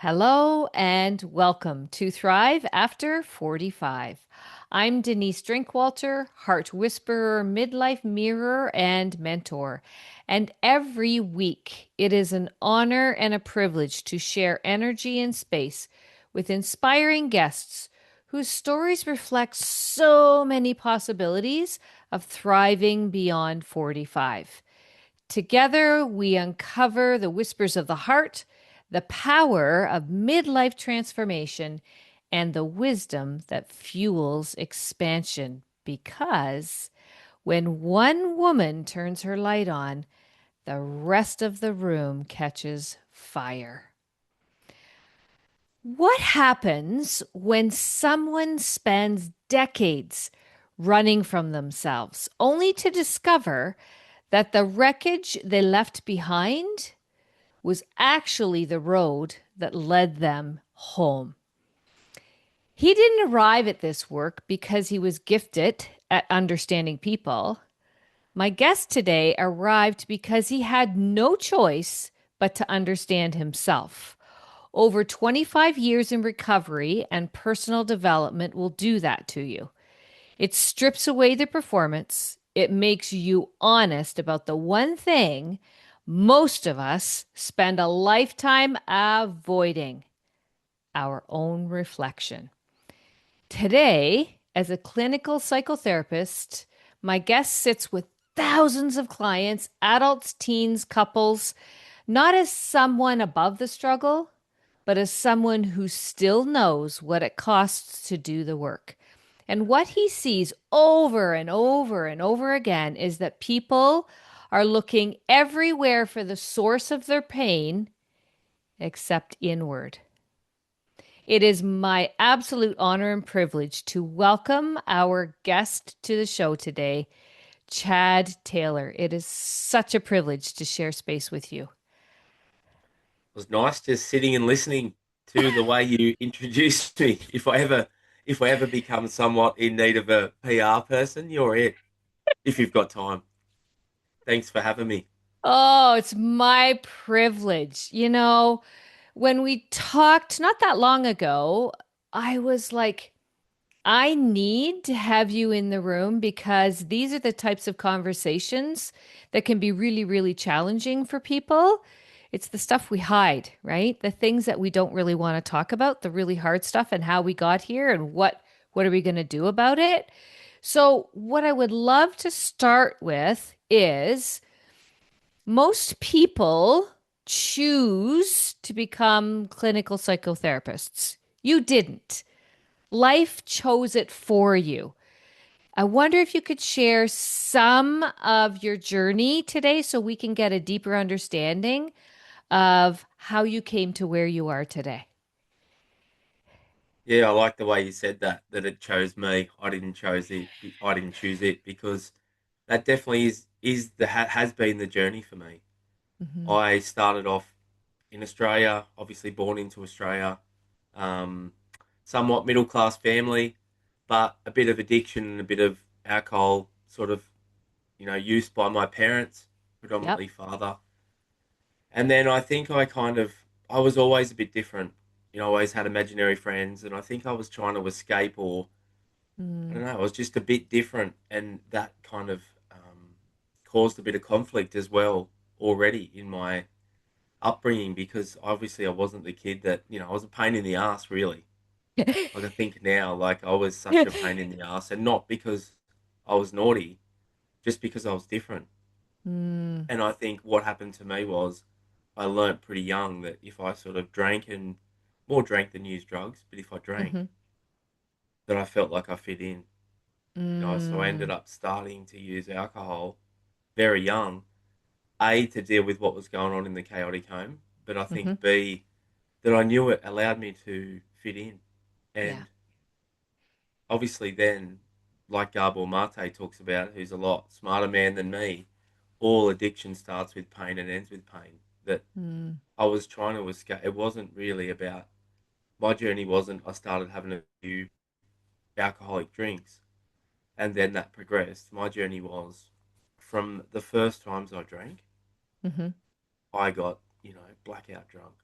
Hello and welcome to Thrive After 45. I'm Denise Drinkwalter, heart whisperer, midlife mirror, and mentor. And every week, it is an honor and a privilege to share energy and space with inspiring guests whose stories reflect so many possibilities of thriving beyond 45. Together, we uncover the whispers of the heart, the power of midlife transformation, and the wisdom that fuels expansion. Because when one woman turns her light on, the rest of the room catches fire. What happens when someone spends decades running from themselves, only to discover that the wreckage they left behind was actually the road that led them home? He didn't arrive at this work because he was gifted at understanding people. My guest today arrived because he had no choice but to understand himself. Over 25 years in recovery and personal development will do that to you. It strips away the performance. It makes you honest about the one thing most of us spend a lifetime avoiding: our own reflection. Today, as a clinical psychotherapist, my guest sits with thousands of clients, adults, teens, couples, not as someone above the struggle, but as someone who still knows what it costs to do the work. And what he sees over and over and over again is that people are looking everywhere for the source of their pain except inward. It is my absolute honor and privilege to welcome our guest to the show today, Chad Taylor. It is such a privilege to share space with you. Was nice just sitting and listening to the way you introduced me. If I ever become somewhat in need of a PR person, you're it. If you've got time. Thanks for having me. Oh, it's my privilege. When we talked not that long ago, I was like, I need to have you in the room because these are the types of conversations that can be really, really challenging for people. It's the stuff we hide, right? The things that we don't really want to talk about, the really hard stuff and how we got here and what are we going to do about it? So, what I would love to start with is most people choose to become clinical psychotherapists. You didn't. Life chose it for you. I wonder if you could share some of your journey today so we can get a deeper understanding of how you came to where you are today. Yeah, I like the way you said that it chose me. I didn't choose it because that definitely is has been the journey for me. Hmm. I started off in Australia, obviously born into Australia, um, somewhat middle class family, but a bit of addiction and a bit of alcohol sort of, use by my parents, Yep. predominantly father. And then I think I was always a bit different. I always had imaginary friends, and I think I was trying to escape, or I Mm. don't know, I was just a bit different, and that kind of caused a bit of conflict as well already in my upbringing because obviously I wasn't the kid that, I was a pain in the ass, really. Like I think now, like I was such a pain in the ass, and not because I was naughty, just because I was different. Mm. And I think what happened to me was I learnt pretty young that if I sort of drank and more drank than used drugs, but if I drank, Hmm. that I felt like I fit in. So I ended Mm. up starting to use alcohol very young, A, to deal with what was going on in the chaotic home, but I Hmm. think B, that I knew it allowed me to fit in. Yeah. And obviously then, like Gabor Mate talks about, who's a lot smarter man than me, all addiction starts with pain and ends with pain. That Mm. I was trying to escape. It wasn't really about my journey. Wasn't I started having a few alcoholic drinks, and then that progressed. My journey was from the first times I drank, Hmm. I got blackout drunk.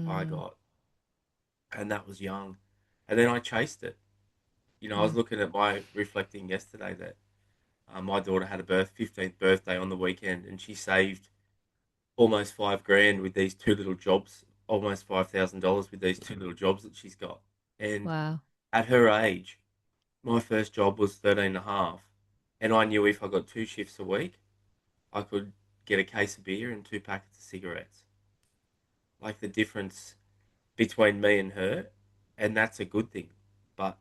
I Mm. got and that was young. And then I chased it. I was Mm. looking at my reflecting yesterday that my daughter had a 15th birthday on the weekend, and she saved almost 5 grand with these two little jobs, almost $5,000 with these two little jobs that she's got. And Wow. at her age, my first job was 13 and a half, and I knew if I got 2 shifts a week, I could get a case of beer and 2 packets of cigarettes. Like the difference between me and her, and that's a good thing. But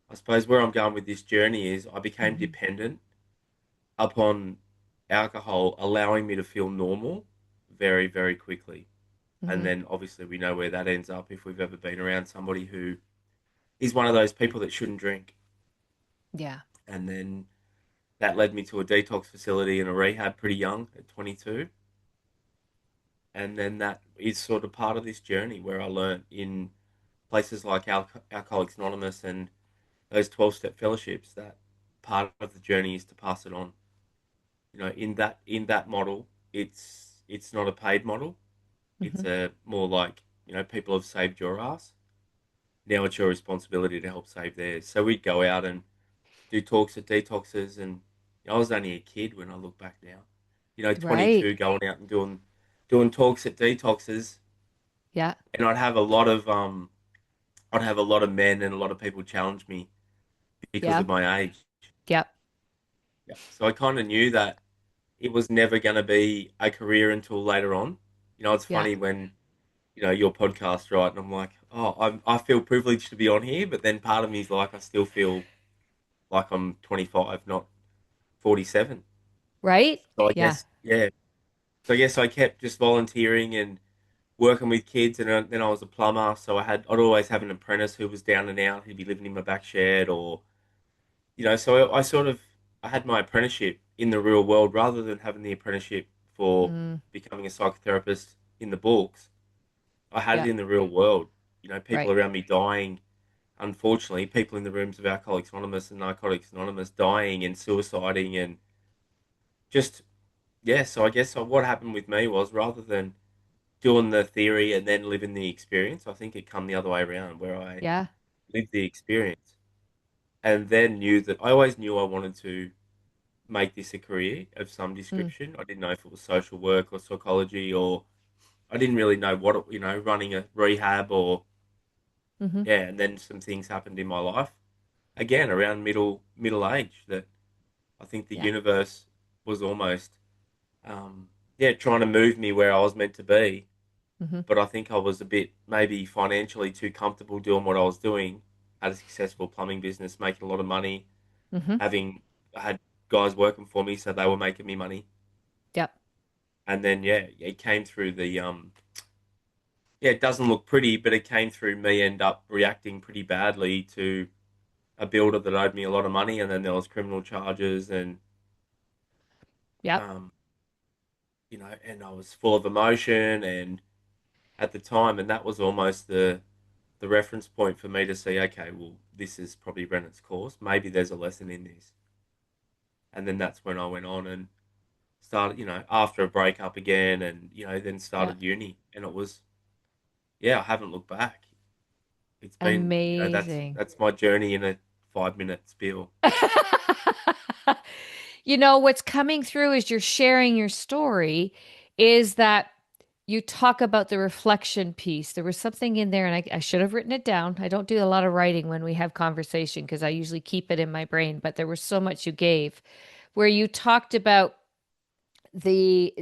I suppose where I'm going with this journey is I became Hmm. dependent upon alcohol, allowing me to feel normal very, very quickly. And Hmm. then obviously we know where that ends up if we've ever been around somebody who is one of those people that shouldn't drink. Yeah. And then that led me to a detox facility and a rehab pretty young at 22. And then that is sort of part of this journey where I learned in places like Alcoholics Anonymous and those 12-step fellowships that part of the journey is to pass it on. In that model, it's not a paid model. It's Hmm. a more like, people have saved your ass. Now it's your responsibility to help save theirs. So we'd go out and do talks at detoxes, and I was only a kid when I look back now. Right. 22, going out and doing talks at detoxes, Yeah. and I'd have a lot of men and a lot of people challenge me because Yeah. of my age. Yep. Yeah. So I kind of knew that it was never going to be a career until later on. It's Yeah. funny when, your podcast, right? And I'm like, oh, I feel privileged to be on here, but then part of me is like, I still feel like I'm 25, not 47. Right. So I Yeah. guess, yeah. So I guess I kept just volunteering and working with kids, and then I was a plumber. So I'd always have an apprentice who was down and out. He'd be living in my back shed, or So I sort of I had my apprenticeship in the real world rather than having the apprenticeship for Mm. becoming a psychotherapist in the books. I had it Yeah. in the real world. People Right. around me dying. Unfortunately, people in the rooms of Alcoholics Anonymous and Narcotics Anonymous dying and suiciding and just yeah. So I guess what happened with me was rather than doing the theory and then living the experience, I think it come the other way around where I Yeah. lived the experience and then knew that I always knew I wanted to make this a career of some Mm. description. I didn't know if it was social work or psychology, or I didn't really know what running a rehab or Hmm. yeah. And then some things happened in my life again around middle age that I think the Yeah. universe was almost yeah trying to move me where I was meant to be. Hmm. But I think I was a bit maybe financially too comfortable doing what I was doing. Had a successful plumbing business, making a lot of money. Hmm. Having I had guys working for me, so they were making me money. Yep. And then yeah, it came through the yeah, it doesn't look pretty, but it came through me end up reacting pretty badly to a builder that owed me a lot of money, and then there was criminal charges, and Yep. um, and I was full of emotion, and at the time, and that was almost the reference point for me to see, okay, well, this is probably run its course. Maybe there's a lesson in this, and then that's when I went on and started, after a breakup again, and then Yeah. started uni, and it was yeah, I haven't looked back. It's been, that's Amazing. that's my journey in a 5 minute spiel. What's coming through as you're sharing your story is that you talk about the reflection piece. There was something in there, and I should have written it down. I don't do a lot of writing when we have conversation because I usually keep it in my brain, but there was so much you gave where you talked about the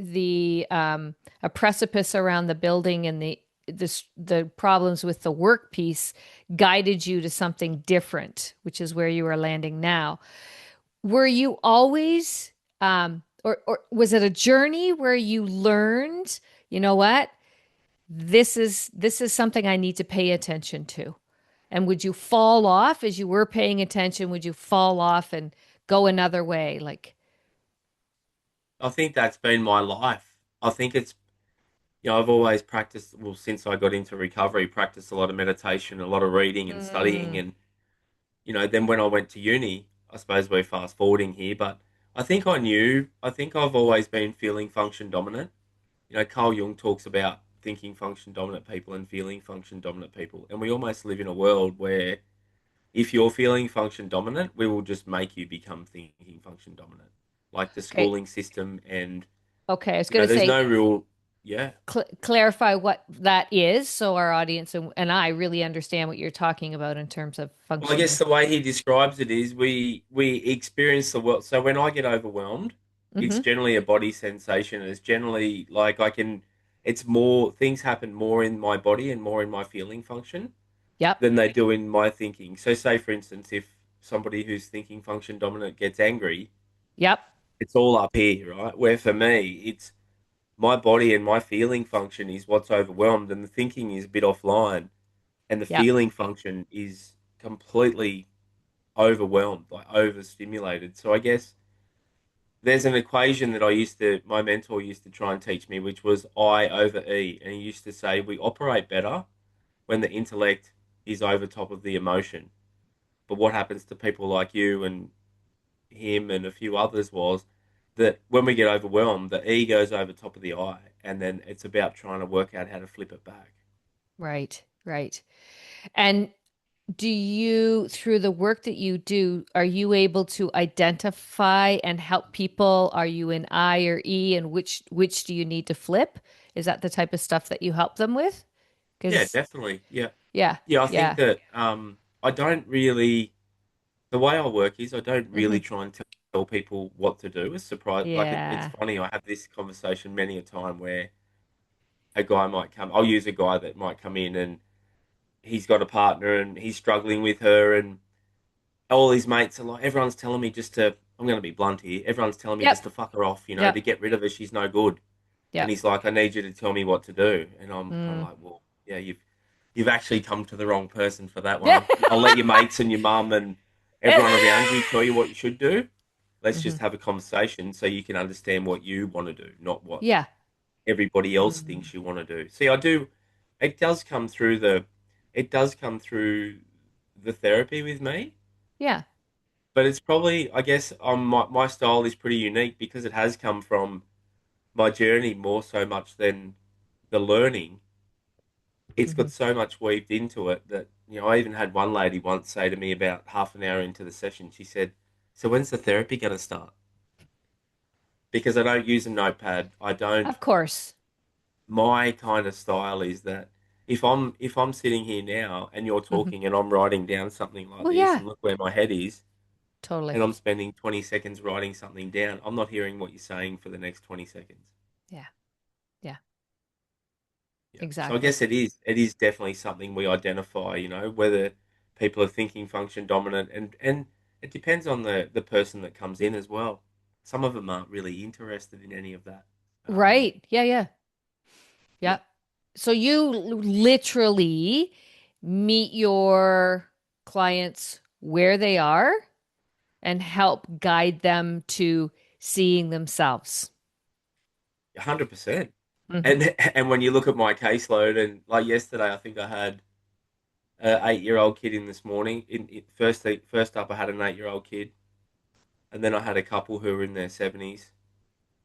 a precipice around the building and the problems with the work piece guided you to something different, which is where you are landing now. Were you always, or was it a journey where you learned, you know what, this is something I need to pay attention to? And would you fall off as you were paying attention? Would you fall off and go another way? Like, I think that's been my life. I think it's, I've always practiced, well, since I got into recovery, practiced a lot of meditation, a lot of reading and studying. mm, And, then when I went to uni, I suppose we're fast forwarding here, but I think I've always been feeling function dominant. Carl Jung talks about thinking function dominant people and feeling function dominant people. And we almost live in a world where if you're feeling function dominant, we will just make you become thinking function dominant. Like the Okay. schooling system and, Okay. I was going to there's say, no real, yeah. clarify what that is so our audience and I really understand what you're talking about in terms of Well, I guess functioning. the way he describes it is we experience the world. So when I get overwhelmed, it's Hmm. generally a body sensation. It's generally like it's more things happen more in my body and more in my feeling function Yep. than they do in my thinking. So say for instance, if somebody who's thinking function dominant gets angry, Yep. it's all up here, right? Where for me, it's my body and my feeling function is what's overwhelmed, and the thinking is a bit offline, and the Yep. feeling function is completely overwhelmed, like overstimulated. So I guess there's an equation that my mentor used to try and teach me, which was I over E. And he used to say we operate better when the intellect is over top of the emotion. But what happens to people like you and him and a few others was that when we get overwhelmed, the E goes over top of the I. And then it's about trying to work out how to flip it back. Right. Right. And do you, through the work that you do, are you able to identify and help people? Are you in I or E, and which do you need to flip? Is that the type of stuff that you help them with? Yeah, Because definitely. Yeah. yeah, Yeah, I think yeah, that I don't really the way I work is I don't hmm, really try and tell people what to do. It's surprise like it's yeah, funny. I have this conversation many a time where a guy might come. I'll use a guy that might come in and he's got a partner and he's struggling with her, and all his mates are like, everyone's telling me just to. I'm going to be blunt here. Everyone's telling me just yep, to fuck her off, to yep, get rid of her. She's no good. And yep, he's like, I need you to tell me what to do. And I'm kind of mm. like, well, yeah, you've actually come to the wrong person for that Yeah, one. I'll let your mates and your mum and everyone around you tell you what you should do. Let's hmm, just have a conversation so you can understand what you want to do, not what yeah, everybody else mm. thinks you want to do. See, I do. It does come through it does come through the therapy with me, Yeah, but it's probably, I guess, my style is pretty unique because it has come from my journey more so much than the learning. It's hmm, got so much weaved into it that, I even had one lady once say to me about half an hour into the session, she said, "So when's the therapy going to start?" Because I don't use a notepad. I don't. of course. My kind of style is that if I'm sitting here now and you're Hmm. talking and I'm writing down something like Well, this yeah, and look where my head is totally. and I'm spending 20 seconds writing something down, I'm not hearing what you're saying for the next 20 seconds. Yeah, yeah, Yeah. So I exactly. guess it is definitely something we identify, whether people are thinking function dominant, and it depends on the person that comes in as well. Some of them aren't really interested in any of that. Um, Right. Yeah, yeah, yeah, yeah. So you literally meet your clients where they are and help guide them to seeing themselves. 100%. Hmm. And when you look at my caseload, and like yesterday, I think I had an 8-year-old kid in this morning. First up, I had an 8-year-old kid, and then I had a couple who were in their 70s,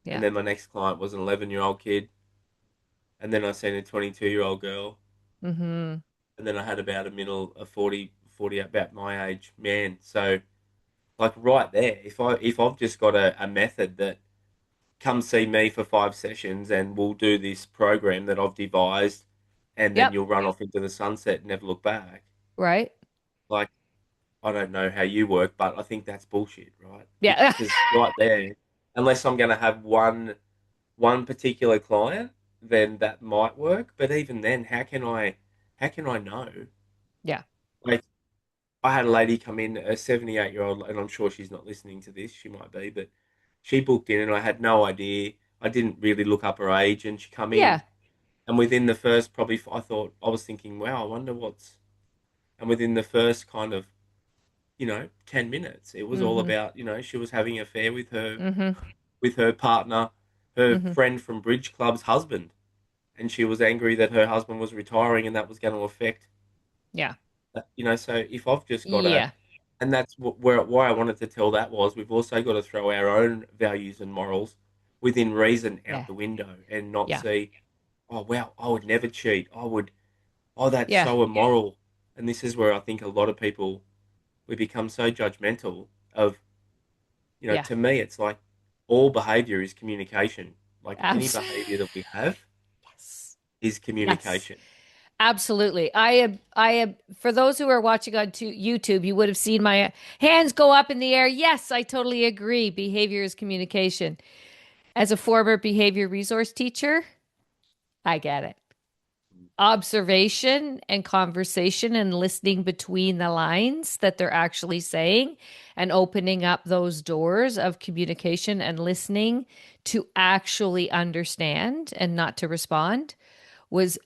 and Yeah. then my next client was an 11-year-old kid, and then I seen a 22-year-old girl, Hmm. and then I had about a 40 about my age man. So like right there, if I've just got a method that come see me for 5 sessions and we'll do this program that I've devised, and then Yep. you'll run off into the sunset and never look back. Right. Like I don't know how you work, but I think that's bullshit, right? Yeah. Because right there, unless I'm going to have one particular client, then that might work. But even then, how can I know? Yeah. Like I had a lady come in, a 78-year-old, and I'm sure she's not listening to this. She might be, but she booked in, and I had no idea. I didn't really look up her age, and she come Yeah. in, and within the first probably, I was thinking, wow, I wonder what's. And within the first kind of 10 minutes, it was all Hmm. about she was having an affair Hmm. with her partner, her Hmm. friend from bridge club's husband, and she was angry that her husband was retiring, and that was going to affect Yeah. So if I've just got to, Yeah. and that's why I wanted to tell that was we've also got to throw our own values and morals within reason out Yeah. the window and not Yeah. see. oh wow, I would never cheat. Oh, that's Yeah. so immoral. And this is where I think a lot of people, we become so judgmental of, Yeah. to me, it's like all behavior is communication. Like any Abs- behavior that we have yes. is Yes. communication. Absolutely. I am, for those who are watching on YouTube, you would have seen my hands go up in the air. Yes, I totally agree. Behavior is communication. As a former behavior resource teacher, I get it. Observation and conversation and listening between the lines that they're actually saying and opening up those doors of communication and listening to actually understand and not to respond was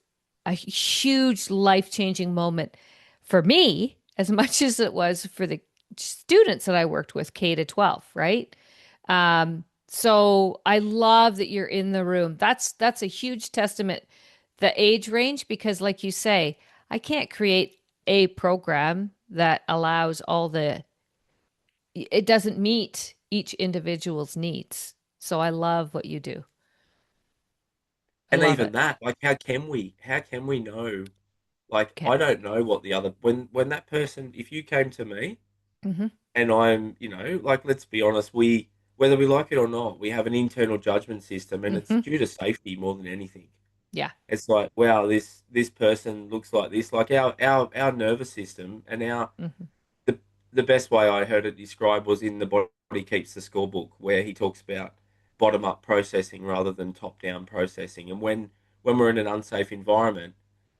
a huge life-changing moment for me as much as it was for the students that I worked with K to 12, right? So I love that you're in the room. That's a huge testament, the age range, because like you say, I can't create a program that allows all the it doesn't meet each individual's needs. So I love what you do. I And love even it. that, like, how can we know? Like, Okay. I don't know what the other, when that person, if you came to me Mm-hmm. and I'm, like, let's be honest, whether we like it or not, we have an internal judgment system, and it's Mm-hmm. due to safety more than anything. Yeah. It's like, wow, this person looks like this. Like our nervous system and Mm-hmm. the the best way I heard it described was in the Body Keeps the Score book, where he talks about bottom up processing rather than top down processing. And when we're in an unsafe environment,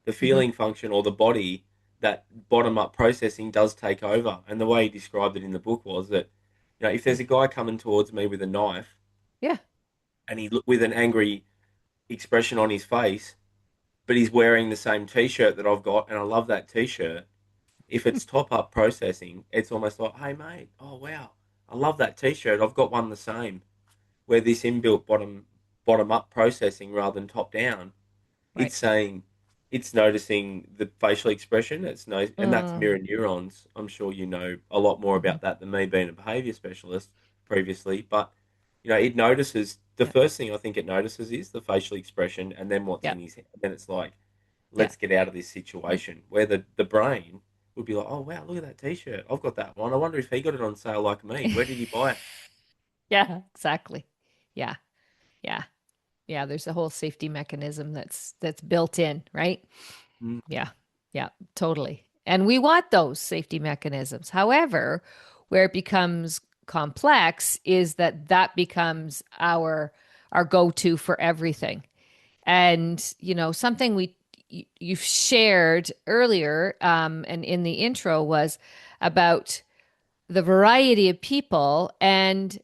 the Mm-hmm. feeling function or the body, that bottom up processing does take over. And the way he described it in the book was that, if there's a guy coming towards me with a knife Yeah. and he look with an angry expression on his face, but he's wearing the same t-shirt that I've got, and I love that t-shirt. If it's top up processing, it's almost like, hey mate, oh wow, I love that t-shirt. I've got one the same. Where this inbuilt bottom up processing rather than top down, Right. it's saying, it's noticing the facial expression. And that's Mm, mirror neurons. I'm sure you know a lot more hmm. about that than me, being a behavior specialist previously. But it notices, the Yeah. first thing I think it notices is the facial expression, and then what's Yeah. in his head. Then it's like, Yeah. let's get out of this situation. Where the brain would be like, oh wow, look at that t-shirt. I've got that one. I wonder if he got it on sale like me. Where did he buy it? Yeah, exactly. Yeah. Yeah. Yeah, there's a whole safety mechanism that's built in, right? Mm. Yeah. Yeah, totally. And we want those safety mechanisms. However, where it becomes complex is that becomes our go-to for everything. And, something you've shared earlier, and in the intro was about the variety of people and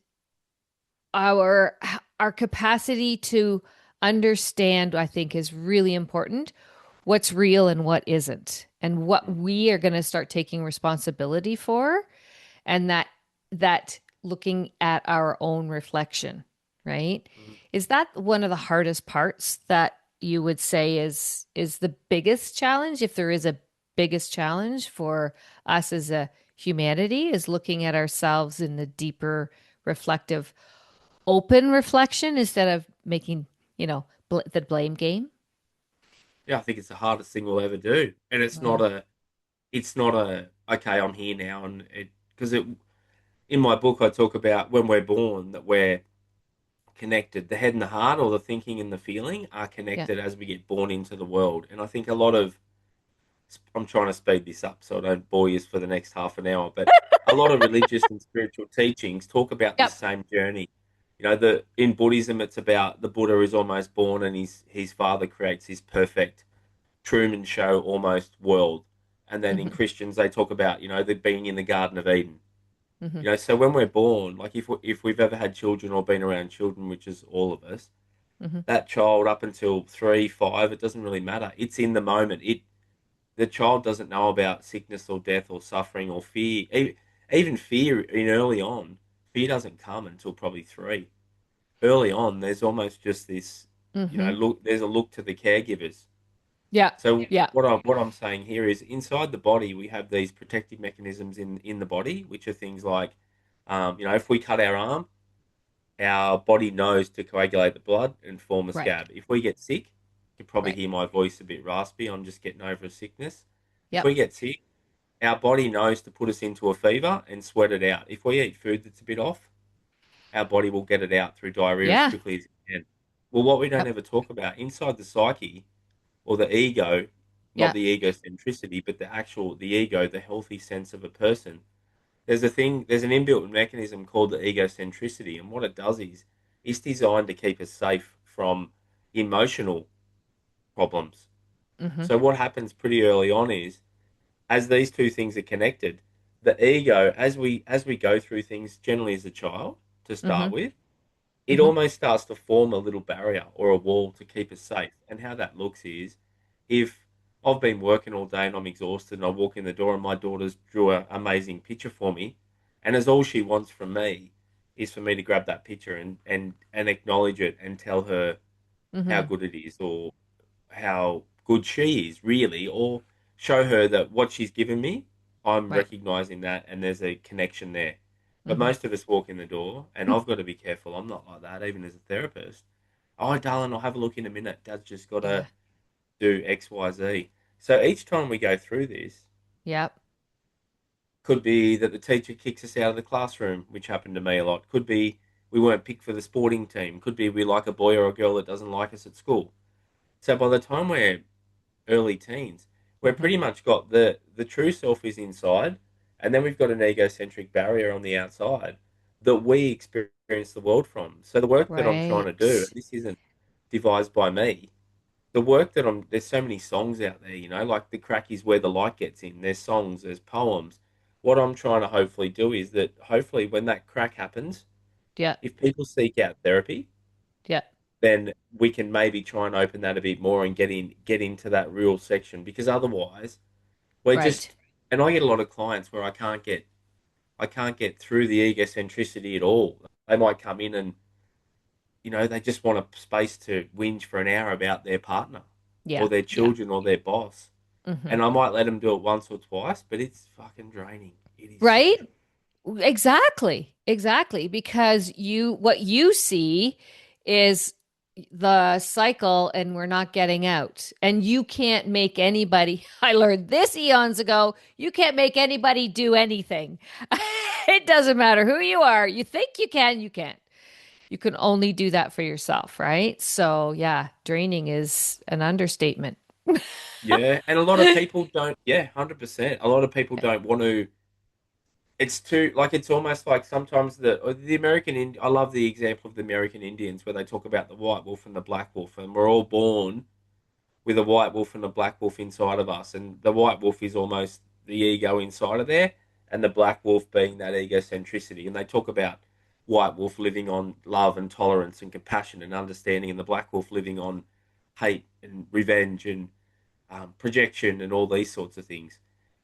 our our capacity to understand, I think, is really important, what's real and what isn't, and what Mm. we are going to start taking responsibility for, and that looking at our own reflection, right? Mm. Is that one of the hardest parts that you would say is the biggest challenge, if there is a biggest challenge for us as a humanity, is looking at ourselves in the deeper reflective open reflection instead of making, the blame game? Yeah, I think it's the hardest thing we'll ever do, and Wow. it's not a, okay, I'm here now, and because it in my book I talk about when we're born that we're connected. The head and the heart, or the thinking and the feeling, are Yeah. connected as we get born into the world. And I think a lot of, I'm trying to speed this up so I don't bore you for the next half an hour, but a lot of religious and spiritual teachings talk about this Yep. same journey. In Buddhism, it's about the Buddha is almost born, and his father creates his perfect Truman Show almost world. And then in Hmm. Christians, they talk about, the being in the Garden of Eden. Hmm. So when we're born, like if we've ever had children or been around children, which is all of us, Hmm. that child up until 3, 5, it doesn't really matter. It's in the moment. The child doesn't know about sickness or death or suffering or fear. Even fear in early on, fear doesn't come until probably 3. Early on, there's almost just this, Hmm. look. There's a look to the caregivers. Yeah. So Yeah. what I'm saying here is, inside the body we have these protective mechanisms in the body, which are things like, if we cut our arm, our body knows to coagulate the blood and form a Right. scab. If we get sick, You probably Right. hear my voice a bit raspy. I'm just getting over a sickness. If Yep. we get sick, our body knows to put us into a fever and sweat it out. If we eat food that's a bit off, our body will get it out through diarrhea as Yeah. quickly as it can. Well, what we don't Yep. ever talk about inside the psyche or the ego, not Yeah. the egocentricity, but the ego, the healthy sense of a person. There's an inbuilt mechanism called the egocentricity, and what it does is it's designed to keep us safe from emotional problems. Mm-hmm. So what happens pretty early on is as these two things are connected, the ego, as we go through things, generally as a child to Mm-hmm. start with, it Mm-hmm. almost starts to form a little barrier or a wall to keep us safe. And how that looks is if I've been working all day and I'm exhausted and I walk in the door and my daughter's drew an amazing picture for me, and as all she wants from me is for me to grab that picture and acknowledge it and tell her how Mm-hmm. good it is or how good she is, really, or show her that what she's given me, I'm Right. recognizing that and there's a connection there. But Mm-hmm. most of us walk in the door, and I've got to be careful. I'm not like that, even as a therapist. Oh, darling, I'll have a look in a minute. Dad's just got to Yeah. do X, Y, Z. So each time we go through this, Yep. could be that the teacher kicks us out of the classroom, which happened to me a lot. Could be we weren't picked for the sporting team. Could be we like a boy or a girl that doesn't like us at school. So by the time we're early teens, we're Mm-hmm. pretty much got the true self is inside, and then we've got an egocentric barrier on the outside that we experience the world from. So the work that I'm trying to do, and Right. this isn't devised by me, the work that there's so many songs out there, like the crack is where the light gets in. There's songs, there's poems. What I'm trying to hopefully do is that hopefully when that crack happens, Yeah. if people seek out therapy, Yeah. then we can maybe try and open that a bit more and get into that real section because otherwise we're Right. just and I get a lot of clients where I can't get through the egocentricity at all. They might come in and they just want a space to whinge for an hour about their partner Yeah. or their Yeah. children or their boss. Mm-hmm. And I might let them do it once or twice, but it's fucking draining. It is so Right? draining. Exactly. Exactly. Because what you see is the cycle and we're not getting out. And you can't make anybody, I learned this eons ago, you can't make anybody do anything. It doesn't matter who you are. You think you can, you can't. You can only do that for yourself, right? So, yeah, draining is an understatement. Yeah, and a lot of people don't. Yeah, 100%. A lot of people don't want to. It's too like it's almost like sometimes the American I love the example of the American Indians where they talk about the white wolf and the black wolf, and we're all born with a white wolf and a black wolf inside of us, and the white wolf is almost the ego inside of there, and the black wolf being that egocentricity. And they talk about white wolf living on love and tolerance and compassion and understanding, and the black wolf living on hate and revenge and projection and all these sorts of things.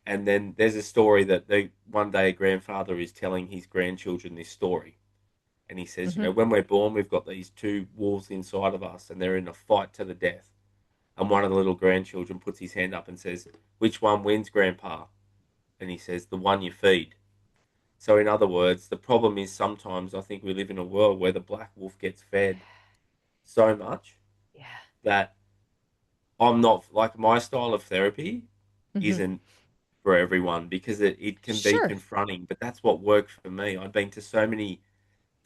And then there's a story that one day a grandfather is telling his grandchildren this story. And he says, Hmm. when we're born, we've got these two wolves inside of us and they're in a fight to the death. And one of the little grandchildren puts his hand up and says, which one wins, Grandpa? And he says, the one you feed. So, in other words, the problem is sometimes I think we live in a world where the black wolf gets fed so much Yeah. that I'm not like my style of therapy Hmm. isn't for everyone because it can be Sure. confronting, but that's what worked for me. I've been to so many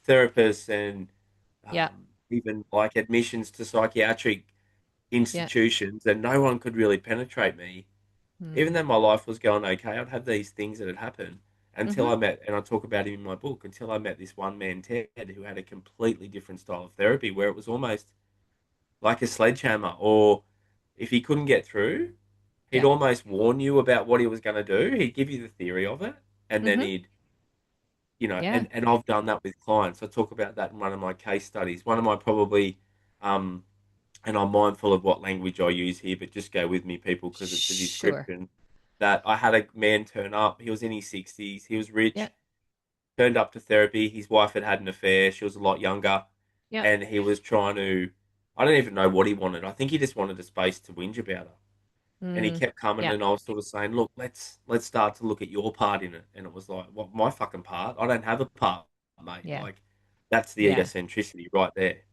therapists and Yeah. even like admissions to psychiatric Yeah. institutions, and no one could really penetrate me. Even Mm. though my life was going okay, I'd have these things that had happened until Hmm. I met, and I talk about him in my book, until I met this one man, Ted, who had a completely different style of therapy where it was almost like a sledgehammer, or if he couldn't get through, he'd Yeah. almost warn you about what he was going to do. He'd give you the theory of it, and then Hmm. he'd, Yeah. and I've done that with clients. I talk about that in one of my case studies. One of my probably, um, and I'm mindful of what language I use here, but just go with me, people, because it's a Sure. description that I had a man turn up. He was in his 60s. He was Yeah. rich, turned up to therapy. His wife had had an affair. She was a lot younger, Yeah. and he was trying to, I don't even know what he wanted. I think he just wanted a space to whinge about her. And he Mm. kept coming, Yeah. and I was sort of saying, "Look, let's start to look at your part in it." And it was like, "What, my fucking part? I don't have a part, mate." Yeah. Like that's the Yeah. egocentricity right there.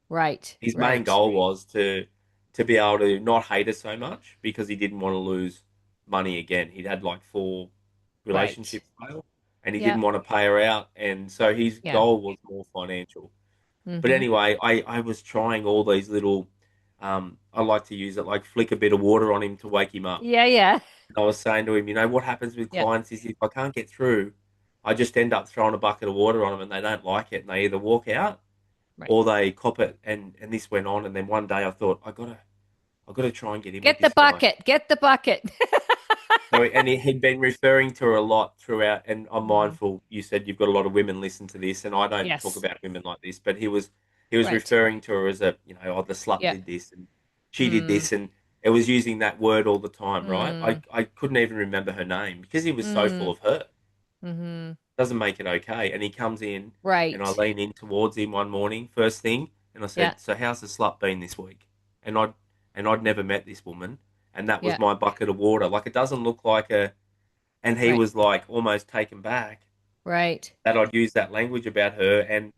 Right. His main Right. goal was to to be able to not hate her so much because he didn't want to lose money again. He'd had like four Right. relationships fail and he didn't Yep. want to pay her out. And so his Yeah. goal was more financial. But Mm-hmm. anyway, I was trying all these little, I like to use it like flick a bit of water on him to wake him up. Yeah, yeah. And I was saying to him, you know, what happens with Yeah. clients is if I can't get through, I just end up throwing a bucket of water on them and they don't like it and they either walk out Right. or they cop it. And this went on. And then one day I thought, I got to try and get in with Get the this guy. bucket. Get the bucket. So, and he'd been referring to her a lot throughout. And I'm Mm. mindful, you said you've got a lot of women listen to this, and I don't talk Yes. about women like this, but he was Right. referring to her as a, you know, oh, the slut Yeah. did this and she did Mm. this, and it was using that word all the time, right? Mm. I couldn't even remember her name because he was so full Mm. of her. Mm-hmm. Doesn't make it okay. And he comes in, and I Right. lean in towards him one morning, first thing, and I Yeah. said, "So how's the slut been this week?" And I'd never met this woman, and that was Yeah. my bucket of water. Like it doesn't look like a, and he Right. was like almost taken back Right. that I'd used that language about her, and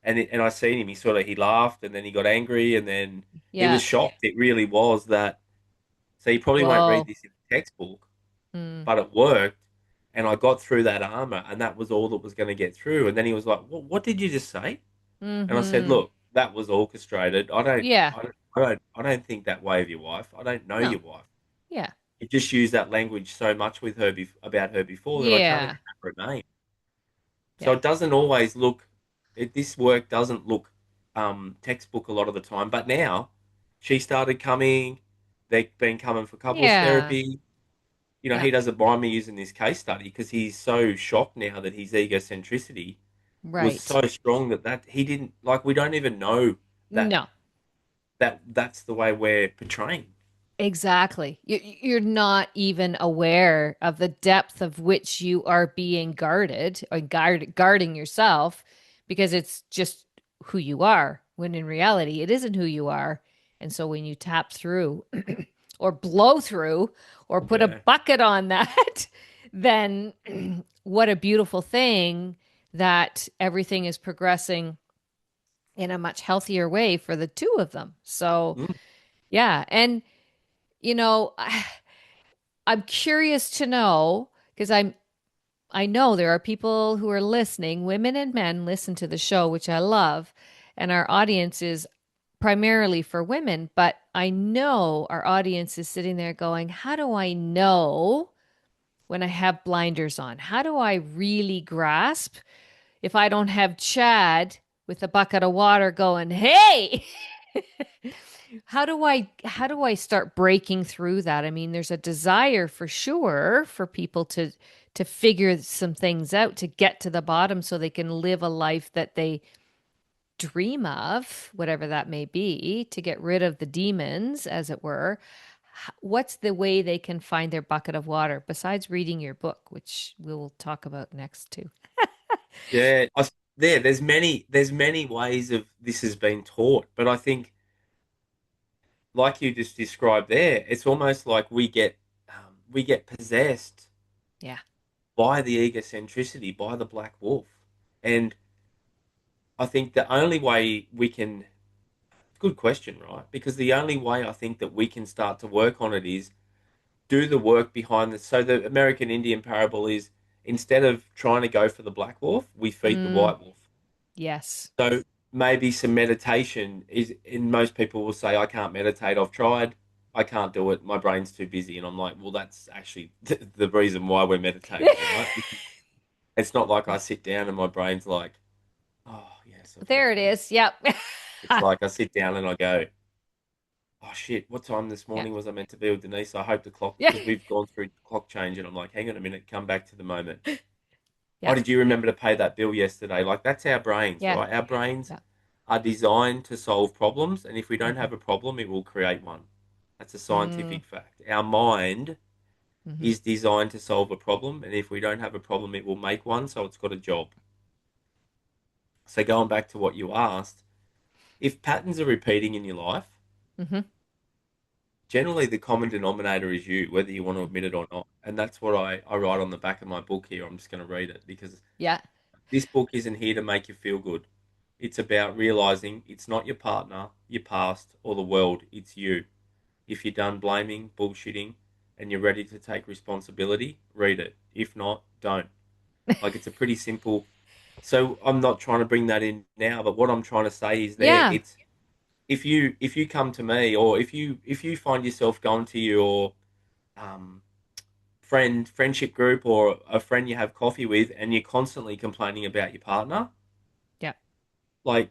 I seen him. He laughed, and then he got angry, and then he was Yeah. shocked. It really was that. So you probably won't read Whoa. this in the textbook, Mm. but it worked, and I got through that armor, and that was all that was going to get through. And then he was like, "What did you just say?" And I said, Mm-hmm. "Look, that was orchestrated. Yeah. I don't think that way of your wife. I don't know No. your wife. Yeah. You just used that language so much with her about her before that I can't even Yeah. remember her name." So Yeah. it doesn't always look, this work doesn't look textbook a lot of the time. But now she started coming. They've been coming for couples Yeah. therapy. You know, Yeah. he doesn't mind me using this case study because he's so shocked now that his egocentricity was Right. so strong that he didn't like. We don't even know that No. that's the way we're portraying. Exactly. You're not even aware of the depth of which you are being guarded or guarding yourself because it's just who you are, when in reality, it isn't who you are. And so when you tap through or blow through or put a Yeah, bucket on that, then what a beautiful thing that everything is progressing in a much healthier way for the two of them. So, mm, yeah. And you know, I'm curious to know because I know there are people who are listening, women and men listen to the show, which I love, and our audience is primarily for women, but I know our audience is sitting there going, "How do I know when I have blinders on? How do I really grasp if I don't have Chad with a bucket of water going, 'Hey, how do I start breaking through that? I mean, there's a desire for sure for people to figure some things out, to get to the bottom so they can live a life that they dream of, whatever that may be, to get rid of the demons, as it were. What's the way they can find their bucket of water besides reading your book, which we'll talk about next too? yeah. There's many ways of this has been taught, but I think like you just described there, it's almost like we get possessed Yeah. by the egocentricity, by the black wolf. And I think the only way we can, good question, right? Because the only way I think that we can start to work on it is do the work behind the. So the American Indian parable is instead of trying to go for the black wolf, we feed the Mm, white wolf. yes. So maybe some meditation is, and most people will say, I can't meditate. I've tried. I can't do it. My brain's too busy. And I'm like, well, that's actually the reason why we're meditating, right? It's not like I sit down and my brain's like, oh, yes, I've got There to it do. is. Yep. It's like I sit down and I go, oh shit, what time this Yeah. morning was I meant to be with Denise? I hope the clock, Yeah. because we've gone through clock change, and I'm like, hang on a minute, come back to the moment. Oh, Yeah. did you remember to pay that bill yesterday? Like that's our brains, Yeah. right? Our brains Yeah. are designed to solve problems, and if we don't Mm-hmm. have a problem, it will create one. That's a Mm, scientific fact. Our mind mm-hmm. is designed to solve a problem, and if we don't have a problem, it will make one, so it's got a job. So going back to what you asked, if patterns are repeating in your life, Mm-hmm. generally the common denominator is you, whether you want to admit it or not. And that's what I write on the back of my book here. I'm just going to read it because Yeah. this book isn't here to make you feel good. It's about realizing it's not your partner, your past, or the world, it's you. If you're done blaming, bullshitting, and you're ready to take responsibility, read it. If not, don't. Like it's a pretty simple. So I'm not trying to bring that in now, but what I'm trying to say is there. Yeah. It's if you come to me, or if you find yourself going to your um, friendship group or a friend you have coffee with, and you're constantly complaining about your partner, Yeah. like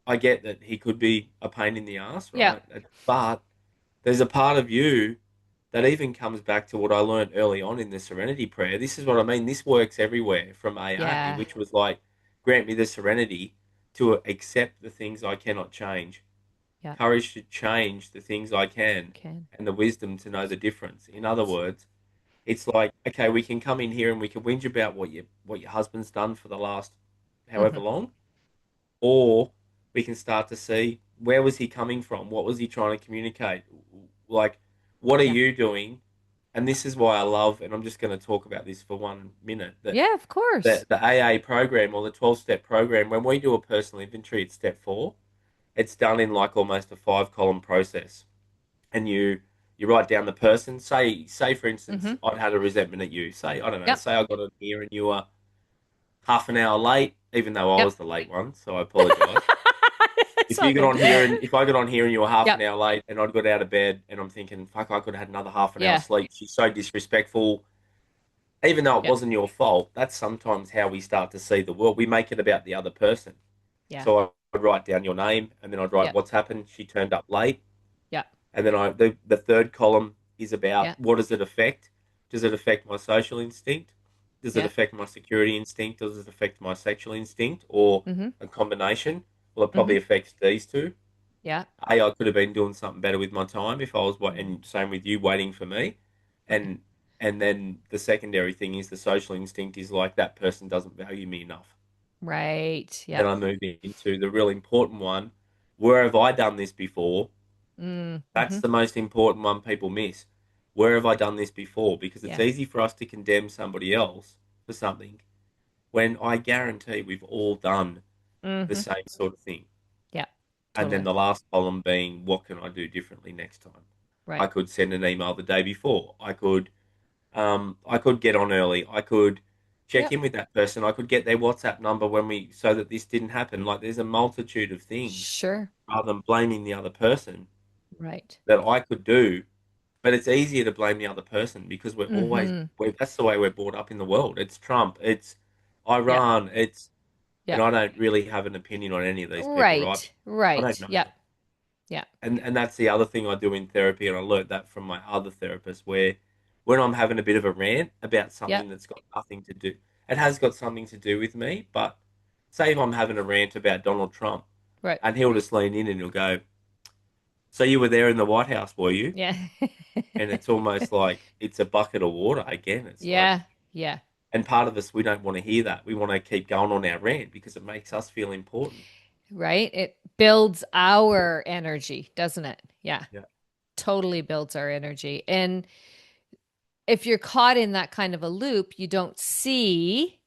I get that he could be a pain in the ass, Yeah. right? But there's a part of you that even comes back to what I learned early on in the Serenity Prayer. This is what I mean. This works everywhere from AA, Yeah. which was like, grant me the serenity to accept the things I cannot change, Yeah. courage to change the things I can, Can. and the wisdom to know the difference. In other words, it's like, okay, we can come in here and we can whinge about what your husband's done for the last however Hmm. long, or we can start to see where was he coming from, what was he trying to communicate, like what are Yeah. you doing. And this is why I love, and I'm just going to talk about this for 1 minute, that Yeah, of course. the AA program or the 12-step program, when we do a personal inventory at step 4, it's done in like almost a 5-column process. And you write down the person. Say for instance, Hmm. I'd had a resentment at you. Say, I don't know, Yep. say I got in here and you were half an hour late, even though I Yep. was the late one, so I apologize. It's If all you got good. on here and if I got on here and you were half Yep. an hour late and I'd got out of bed and I'm thinking, fuck, I could have had another half an hour Yeah. sleep. She's so disrespectful, even though it Yep. wasn't your fault. That's sometimes how we start to see the world. We make it about the other person. Yeah. So I'd write down your name and then I'd write Yep. what's happened. She turned up late. Yep. And then the third column is about Yep. what does it affect? Does it affect my social instinct? Does it Yep. affect my security instinct? Does it affect my sexual instinct or Hmm. a combination? Well, it Hmm. probably affects these two. Yeah. I could have been doing something better with my time if I was, Mm. and same with you, waiting for me. Right. And and then the secondary thing is the social instinct is like that person doesn't value me enough. Right. Then Yep. I move into the real important one. Where have I done this before? That's Mm-hmm. the most important one people miss. Where have I done this before? Because it's Yeah. easy for us to condemn somebody else for something when I guarantee we've all done the Hmm. same sort of thing. Yeah. And then Totally. the last column being, what can I do differently next time? I Right. could send an email the day before. I could get on early. I could check Yep. in with that person. I could get their WhatsApp number so that this didn't happen. Like there's a multitude of things Sure. rather than blaming the other person Right. that I could do. But it's easier to blame the other person because Hmm. that's the way we're brought up in the world. It's Trump, it's Yep. Iran, and Yep. I don't really have an opinion on any of these people, right? Right. I don't Right. know. Yep. Yep. And that's the other thing I do in therapy, and I learned that from my other therapist, where when I'm having a bit of a rant about Yep. something that's got nothing to do, it has got something to do with me, but say if I'm having a rant about Donald Trump, Right. and he'll just lean in and he'll go, "So you were there in the White House, were you?" Yeah. And it's almost like it's a bucket of water again. It's like, Yeah. Yeah. and part of us, we don't want to hear that. We want to keep going on our rant because it makes us feel important. Right. It builds our energy, doesn't it? Yeah. Yeah. Totally builds our energy. And if you're caught in that kind of a loop, you don't see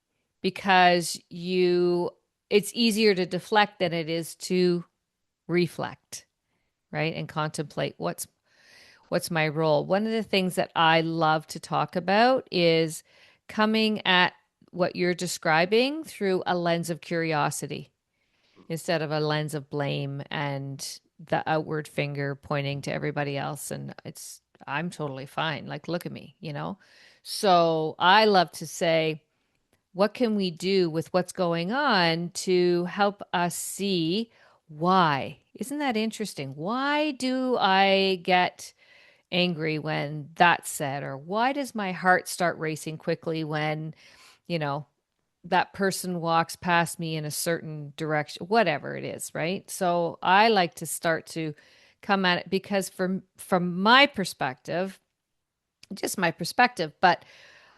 because it's easier to deflect than it is to reflect, right? And contemplate what's my role. One of the things that I love to talk about is coming at what you're describing through a lens of curiosity instead of a lens of blame and the outward finger pointing to everybody else. And I'm totally fine. Like, look at me, you know? So I love to say, what can we do with what's going on to help us see why? Isn't that interesting? Why do I get angry when that's said? Or why does my heart start racing quickly when, you know, that person walks past me in a certain direction, whatever it is, right? So I like to start to come at it because from my perspective, just my perspective, but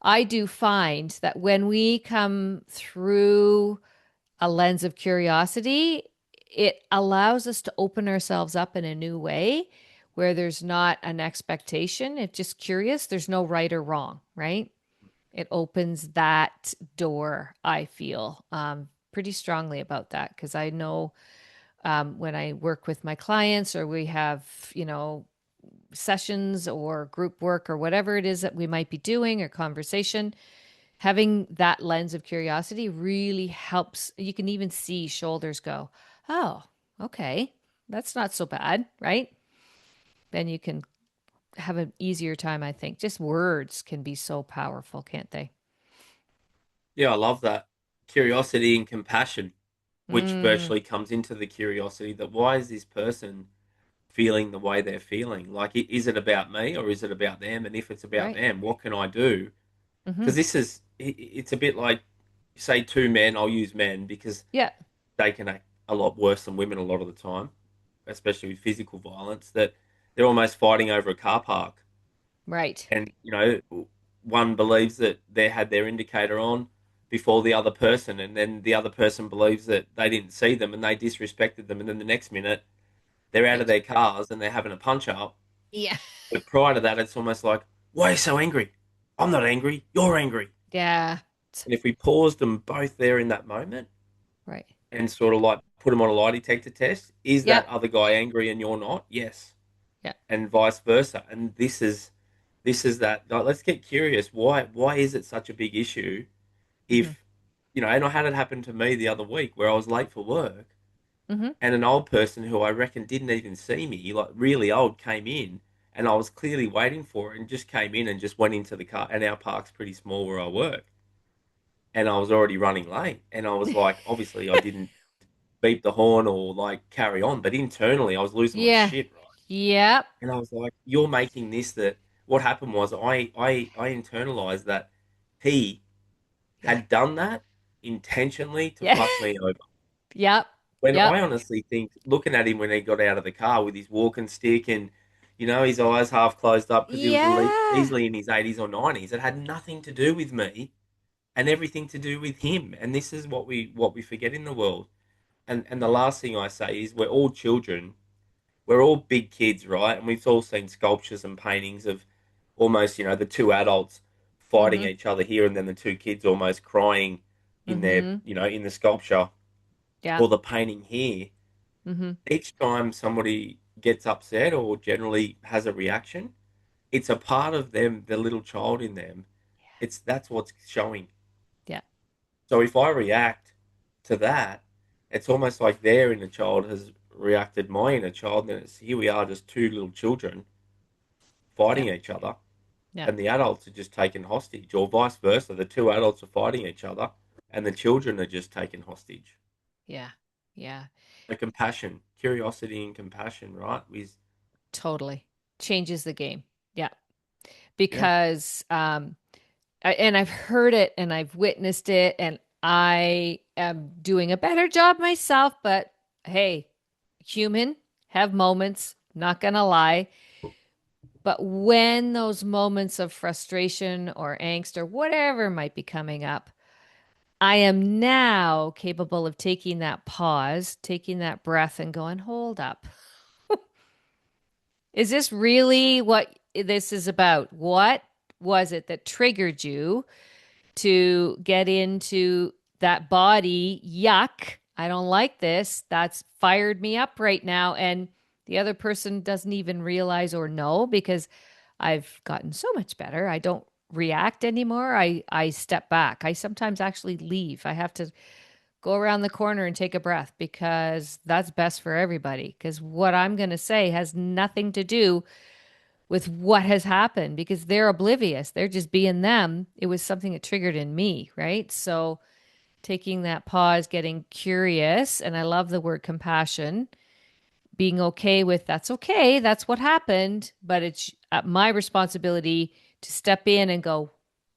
I do find that when we come through a lens of curiosity, it allows us to open ourselves up in a new way where there's not an expectation. It's just curious. There's no right or wrong, right? It opens that door, I feel pretty strongly about that because I know when I work with my clients or we have, sessions or group work or whatever it is that we might be doing or conversation, having that lens of curiosity really helps. You can even see shoulders go, oh, okay, that's not so bad, right? Then you can have an easier time, I think. Just words can be so powerful, can't they? Yeah, I love that. Curiosity and compassion, which Mm, virtually comes into the curiosity that why is this person feeling the way they're feeling? Like, is it about me or is it about them? And if it's about right. them, what can I do? Mm-hmm. Because it's a bit like, say, two men, I'll use men because Yeah, they can act a lot worse than women a lot of the time, especially with physical violence, that they're almost fighting over a car park. right. And, one believes that they had their indicator on before the other person, and then the other person believes that they didn't see them and they disrespected them. And then the next minute, they're out of Right. their cars and they're having a punch up. Yeah. But prior to that, it's almost like, why are you so angry? I'm not angry. You're angry. Yeah. And if we paused them both there in that moment Right. and sort of like put them on a lie detector test, is Yep. that other guy angry and you're not? Yes. Yeah. And vice versa. And this is that. Like, let's get curious. Why is it such a big issue? Mm-hmm. If and I had it happen to me the other week where I was late for work, Mm-hmm. and an old person who I reckon didn't even see me, like really old, came in, and I was clearly waiting for it, and just came in and just went into the car. And our park's pretty small where I work, and I was already running late, and I was like, obviously, I didn't beep the horn or like carry on, but internally, I was losing my Yeah. shit, right? Yep. And I was like, you're making this that. What happened was I internalized that he Yeah. had done that intentionally to Yeah. fuck me over. Yep. When Yep. I honestly think, looking at him when he got out of the car with his walking stick and, his eyes half closed up because he was Yeah. easily in his 80s or 90s, it had nothing to do with me and everything to do with him. And this is what we forget in the world. And the last thing I say is we're all children, we're all big kids, right? And we've all seen sculptures and paintings of almost, the two adults fighting Mm-hmm. each other here and then the two kids almost crying in their, Mm-hmm. in the sculpture Yeah. or the painting here. Mm-hmm. Each time somebody gets upset or generally has a reaction, it's a part of them, the little child in them. That's what's showing. Yeah. So if I react to that, it's almost like their inner child has reacted my inner child, and it's here we are, just two little children Yeah. fighting each other, Yeah. and the adults are just taken hostage, or vice versa. The two adults are fighting each other, and the children are just taken hostage. Yeah. Yeah. The compassion, curiosity, and compassion, right? Is Totally. Changes the game. Yeah. yeah. Because and I've heard it and I've witnessed it and I am doing a better job myself, but hey, human, have moments, not gonna lie. But when those moments of frustration or angst or whatever might be coming up, I am now capable of taking that pause, taking that breath, and going, hold up. Is this really what this is about? What was it that triggered you to get into that body? Yuck. I don't like this. That's fired me up right now. And the other person doesn't even realize or know because I've gotten so much better. I don't react anymore. I step back. I sometimes actually leave. I have to go around the corner and take a breath because that's best for everybody. Because what I'm going to say has nothing to do with what has happened because they're oblivious. They're just being them. It was something that triggered in me, right? So taking that pause, getting curious, and I love the word compassion, being okay with that's okay, that's what happened, but it's my responsibility to step in and go,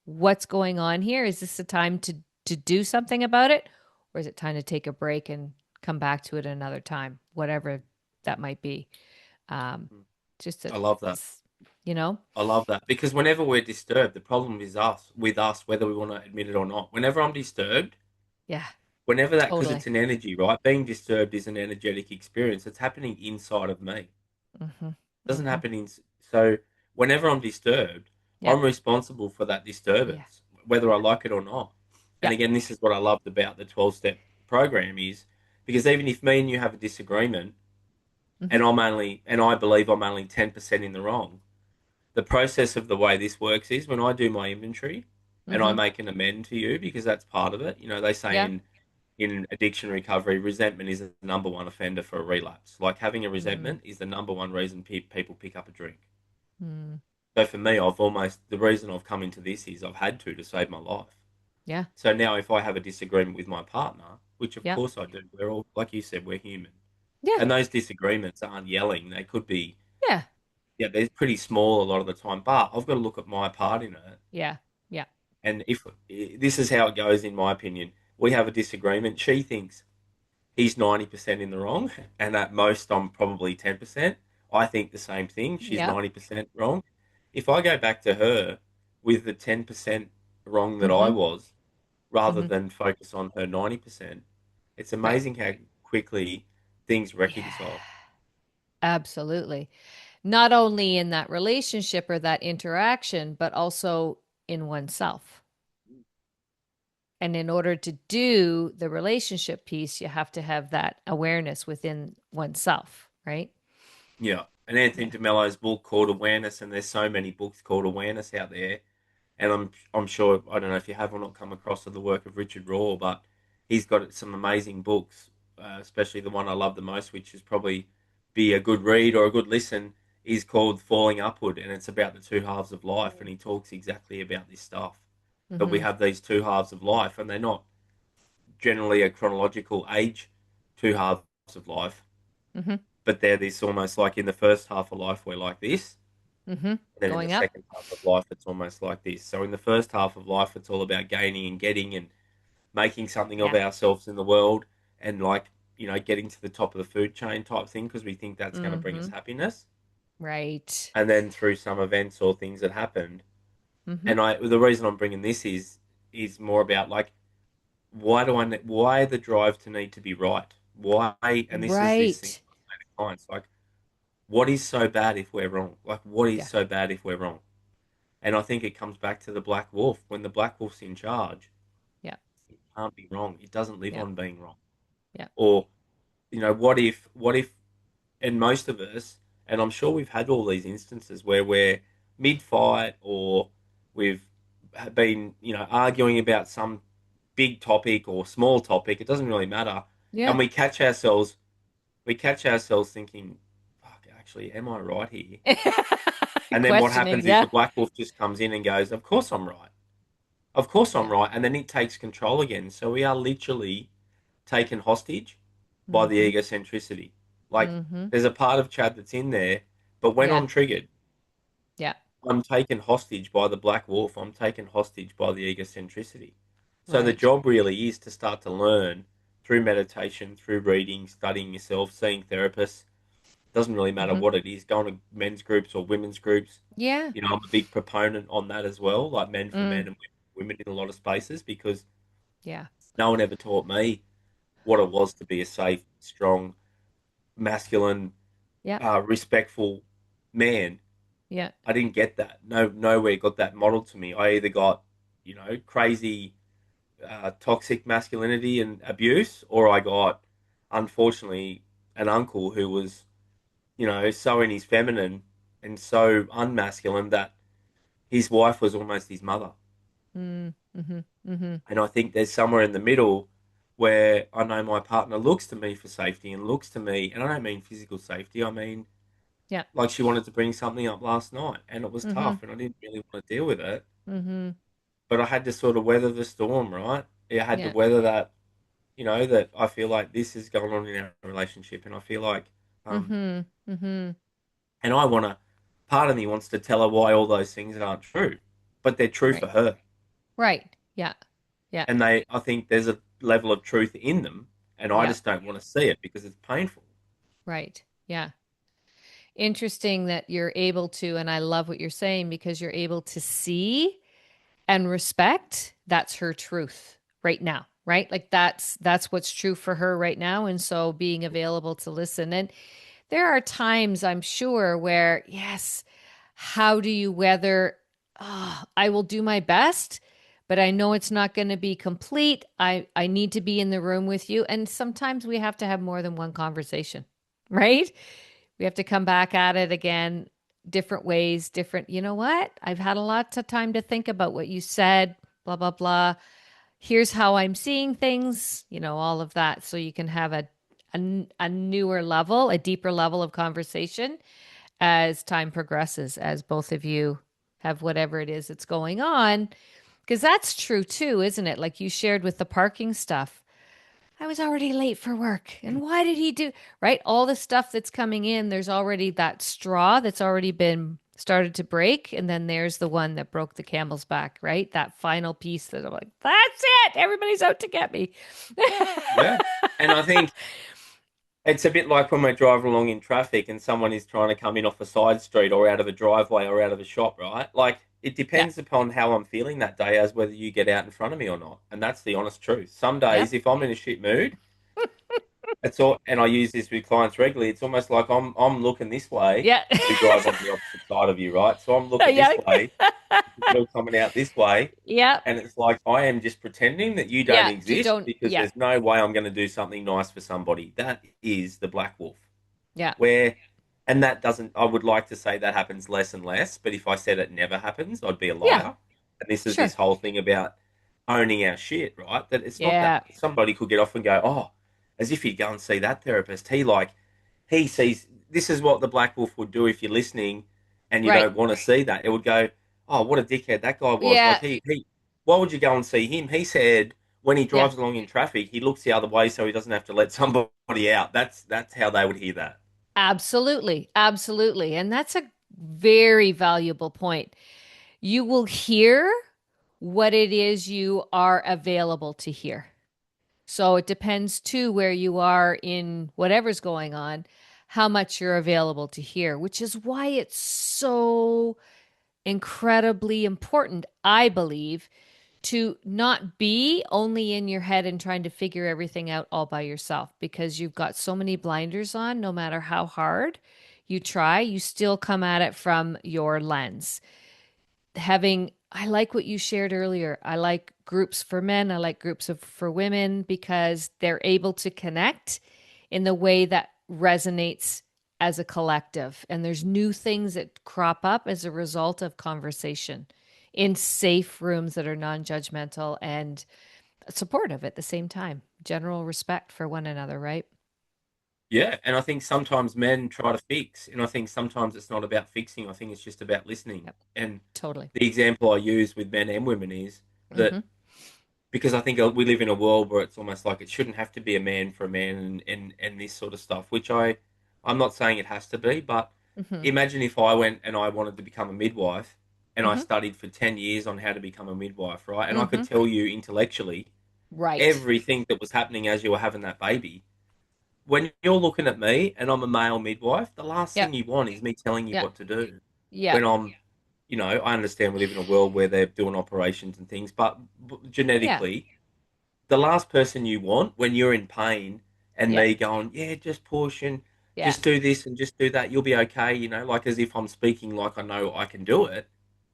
what's going on here? Is this a time to do something about it, or is it time to take a break and come back to it another time, whatever that might be? Um, just I that, love that. you know, I love that because whenever we're disturbed, the problem is us with us, whether we want to admit it or not. Whenever I'm disturbed, yeah, whenever that, because totally. it's an energy, right? Being disturbed is an energetic experience. It's happening inside of me. Mm-hmm. It doesn't Mm-hmm. happen in. So whenever I'm disturbed, Yep. I'm responsible for that Yeah. disturbance, whether I like it or not. And Yep. again, this is what I loved about the 12-step program is because even if me and you have a disagreement, Hmm. and I believe I'm only 10% in the wrong. The process of the way this works is when I do my inventory and I Hmm. make an amend to you because that's part of it. You know, they say Yeah. in addiction recovery, resentment is the number one offender for a relapse. Like having a Mm. resentment is the number one reason people pick up a drink. Mm. So for me, I've almost the reason I've come into this is I've had to save my life. Yeah. So now if I have a disagreement with my partner, which of Yeah. course I do, we're all like you said, we're human. Yeah. And those disagreements aren't yelling. They could be, Yeah. yeah, they're pretty small a lot of the time, but I've got to look at my part in it. Yeah. Yeah. And if this is how it goes, in my opinion, we have a disagreement. She thinks he's 90% in the wrong, and at most I'm probably 10%. I think the same thing. She's Yeah. 90% wrong. If I go back to her with the 10% wrong that I Hmm. was, rather Hmm. than focus on her 90%, it's Right. amazing how quickly things Yeah. reconcile. Absolutely. Not only in that relationship or that interaction, but also in oneself. And in order to do the relationship piece, you have to have that awareness within oneself, right? Yeah. And Anthony Yeah. DeMello's book called Awareness, and there's so many books called Awareness out there. And I'm sure I don't know if you have or not come across the work of Richard Raw, but he's got some amazing books, especially the one I love the most, which is probably be a good read or a good listen, is called Falling Upward, and it's about the two halves of life, and he talks exactly about this stuff. That we Mm-hmm. have these two halves of life, and they're not generally a chronological age two halves of life, Mm-hmm. but they're this almost like in the first half of life we're like this, Mm-hmm. and then in the Going up. second half of life it's almost like this. So in the first half of life it's all about gaining and getting and making something of Yeah. ourselves in the world, and like getting to the top of the food chain type thing because we think that's going to bring us Mm-hmm. happiness. Right. And then through some events or things that happened, Mm-hmm. and I the reason I'm bringing this is more about like why the drive to need to be right, why, and this is this thing Right. I say to clients, like what is so bad if we're wrong, like what is Yeah. so bad if we're wrong. And I think it comes back to the black wolf. When the black wolf's in charge, Yeah. it can't be wrong. It doesn't live Yeah. on being wrong. Yeah. Or what if and most of us, and I'm sure we've had all these instances where we're mid-fight or we've been arguing about some big topic or small topic, it doesn't really matter, and Yeah. we catch ourselves thinking, fuck, actually, am I right here? And then what Questioning. happens is Yeah. the black wolf just comes in and goes, of course I'm right, of course I'm Yeah. right, and then it takes control again. So we are literally taken hostage by the Mm-hmm. egocentricity. Like Mm-hmm. there's a part of Chad that's in there, but when Yeah. I'm triggered, Yeah. I'm taken hostage by the black wolf. I'm taken hostage by the egocentricity. So the Right. job really is to start to learn through meditation, through reading, studying yourself, seeing therapists. Doesn't really matter Mm-hmm. what it is, going to men's groups or women's groups. Yeah. I'm a big proponent on that as well, like men for Mm. men and women in a lot of spaces because Yeah. no one ever taught me what it was to be a safe, strong, masculine, Yeah. respectful man. Yeah. I didn't get that. No, nowhere got that modeled to me. I either got, crazy, toxic masculinity and abuse, or I got, unfortunately, an uncle who was, so in his feminine and so unmasculine that his wife was almost his mother. Mm. Mm-hmm. Mm-hmm. And I think there's somewhere in the middle where I know my partner looks to me for safety and looks to me, and I don't mean physical safety, I mean Yeah. like she wanted to bring something up last night and it was Mm-hmm. tough and I didn't really want to deal with it. Mm-hmm. But I had to sort of weather the storm, right? I had to Yeah. weather that, that I feel like this is going on in our relationship and I feel like, um, Mm-hmm. Mm-hmm. and I want to, part of me wants to tell her why all those things aren't true, but they're true for Right. her. Right. Yeah. Yeah. And I think there's a level of truth in them and I Yeah. just don't want to see it because it's painful. Right. Yeah. Interesting that you're able to, and I love what you're saying because you're able to see and respect that's her truth right now, right? Like that's what's true for her right now. And so being available to listen. And there are times I'm sure where, yes, how do you weather, oh, I will do my best, but I know it's not going to be complete. I need to be in the room with you. And sometimes we have to have more than one conversation. right? We have to come back at it again, different ways, different, you know what? I've had a lot of time to think about what you said, blah, blah, blah. Here's how I'm seeing things, all of that. So you can have a newer level, a deeper level of conversation as time progresses, as both of you have whatever it is that's going on. Because that's true too, isn't it? Like you shared with the parking stuff. I was already late for work. And why did he do, right? All the stuff that's coming in, there's already that straw that's already been started to break. And then there's the one that broke the camel's back, right? That final piece that I'm like, that's it. Everybody's out to get me. Yeah. And I think it's a bit like when we're driving along in traffic and someone is trying to come in off a side street or out of a driveway or out of a shop, right? Like it Yeah. depends upon how I'm feeling that day as whether you get out in front of me or not. And that's the honest truth. Some days, Yep. if I'm in a shit mood, it's all, and I use this with clients regularly, it's almost like I'm looking this way Yeah. to drive on the opposite side of you, right? So I'm looking this Yeah. way, you're coming out this way, Yep. and it's like I am just pretending that you don't Yeah. You exist don't. because Yeah. there's no way I'm going to do something nice for somebody. That is the black wolf. Yeah. Where, and that doesn't, I would like to say that happens less and less, but if I said it never happens, I'd be a Yeah. liar. And this is Sure. this whole thing about owning our shit, right? That it's not that Yeah. somebody could get off and go, oh, as if you'd go and see that therapist. He sees, this is what the black wolf would do if you're listening and you Right. don't want to see that. It would go, oh, what a dickhead that guy was. Yeah. Like, why would you go and see him? He said, when he Yeah. drives along in traffic, he looks the other way so he doesn't have to let somebody out. That's how they would hear that. Absolutely. Absolutely. And that's a very valuable point. You will hear what it is you are available to hear. So it depends too where you are in whatever's going on, how much you're available to hear, which is why it's so incredibly important, I believe, to not be only in your head and trying to figure everything out all by yourself because you've got so many blinders on, no matter how hard you try, you still come at it from your lens. I like what you shared earlier. I like groups for men, I like for women because they're able to connect in the way that resonates as a collective. And there's new things that crop up as a result of conversation in safe rooms that are non-judgmental and supportive at the same time. General respect for one another, right? Yeah, and I think sometimes men try to fix, and I think sometimes it's not about fixing. I think it's just about listening. Yep, And totally. the example I use with men and women is Mm-hmm. that because I think we live in a world where it's almost like it shouldn't have to be a man for a man and this sort of stuff, which I'm not saying it has to be, but Mm-hmm. imagine if I went and I wanted to become a midwife and I Mm-hmm. studied for 10 years on how to become a midwife, right? And I could Mm-hmm. tell you intellectually Right. everything that was happening as you were having that baby. When you're looking at me and I'm a male midwife, the last thing Yep. you want is me telling you Yep. what to do. When Yep. I understand we live in a world where they're doing operations and things, but Yeah. genetically, the last person you want when you're in pain and Yep. me going, yeah, just push and Yeah. just do this and just do that, you'll be okay, like as if I'm speaking like I know I can do it.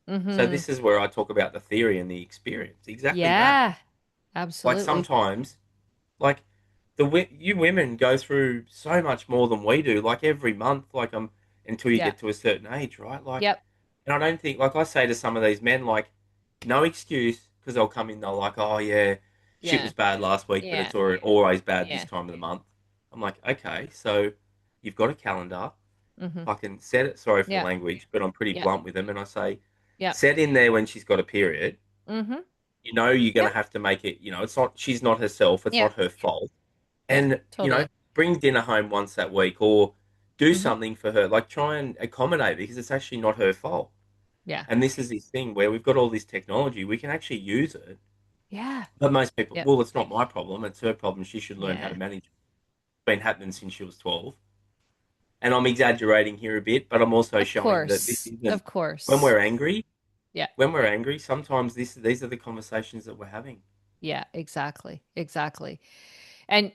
So Mm-hmm. this is where I talk about the theory and the experience. Exactly that. Yeah. Like Absolutely. sometimes, like you women go through so much more than we do. Like every month, until you Yeah. get to a certain age, right? Like, Yep. and I don't think, like I say to some of these men, like, no excuse because they'll come in, they're like, oh yeah, shit Yeah. was bad last week, but Yeah. it's always bad this Yeah. time of the month. I'm like, okay, so you've got a calendar. Mm-hmm. Fucking set it. Sorry for the Yeah. language, but I'm pretty Yeah. blunt with them, and I say, Yeah. set in there when she's got a period. Mm-hmm. You're going Yeah. to have to make it. It's not. She's not herself. It's Yeah. not her fault. Yeah. And Totally. bring dinner home once that week, or do Mm-hmm. something for her. Like try and accommodate because it's actually not her fault. Yeah. And this is this thing where we've got all this technology, we can actually use it. Yeah. But most people, Yep. well, it's not my problem. It's her problem. She should learn how to Yeah. manage it. It's been happening since she was 12. And I'm exaggerating here a bit, but I'm also Of showing that this course. isn't Of when course. we're angry. Yeah. When we're angry, sometimes these are the conversations that we're having. Yeah. Exactly. Exactly. And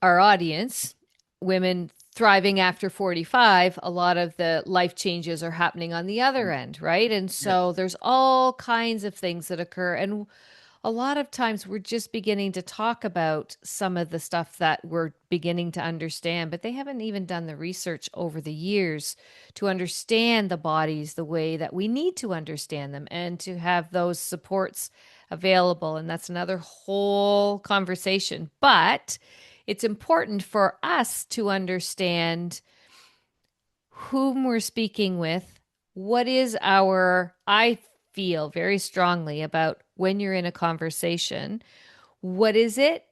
our audience, women thriving after 45, a lot of the life changes are happening on the other end, right? And so Yes. there's all kinds of things that occur. And a lot of times we're just beginning to talk about some of the stuff that we're beginning to understand, but they haven't even done the research over the years to understand the bodies the way that we need to understand them and to have those supports available. And that's another whole conversation. But it's important for us to understand whom we're speaking with, what is our, I feel very strongly about when you're in a conversation, what is it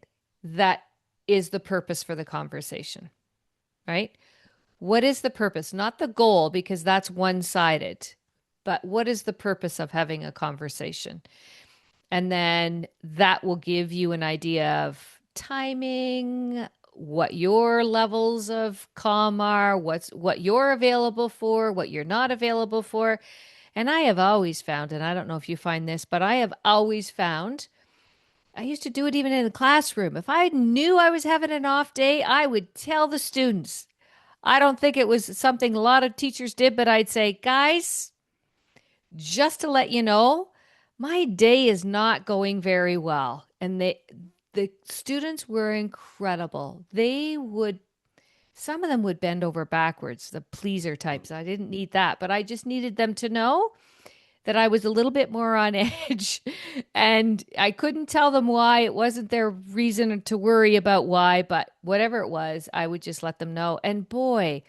that is the purpose for the conversation, right? What is the purpose? Not the goal, because that's one sided, but what is the purpose of having a conversation? And then that will give you an idea of timing, what your levels of calm are, what you're available for, what you're not available for. And I have always found, and I don't know if you find this, but I have always found, I used to do it even in the classroom. If I knew I was having an off day, I would tell the students. I don't think it was something a lot of teachers did, but I'd say, guys, just to let you know, my day is not going very well. And the students were incredible. They would some of them would bend over backwards, the pleaser Mm. types. I didn't need that, but I just needed them to know that I was a little bit more on edge and I couldn't tell them why. It wasn't their reason to worry about why, but whatever it was, I would just let them know. And boy,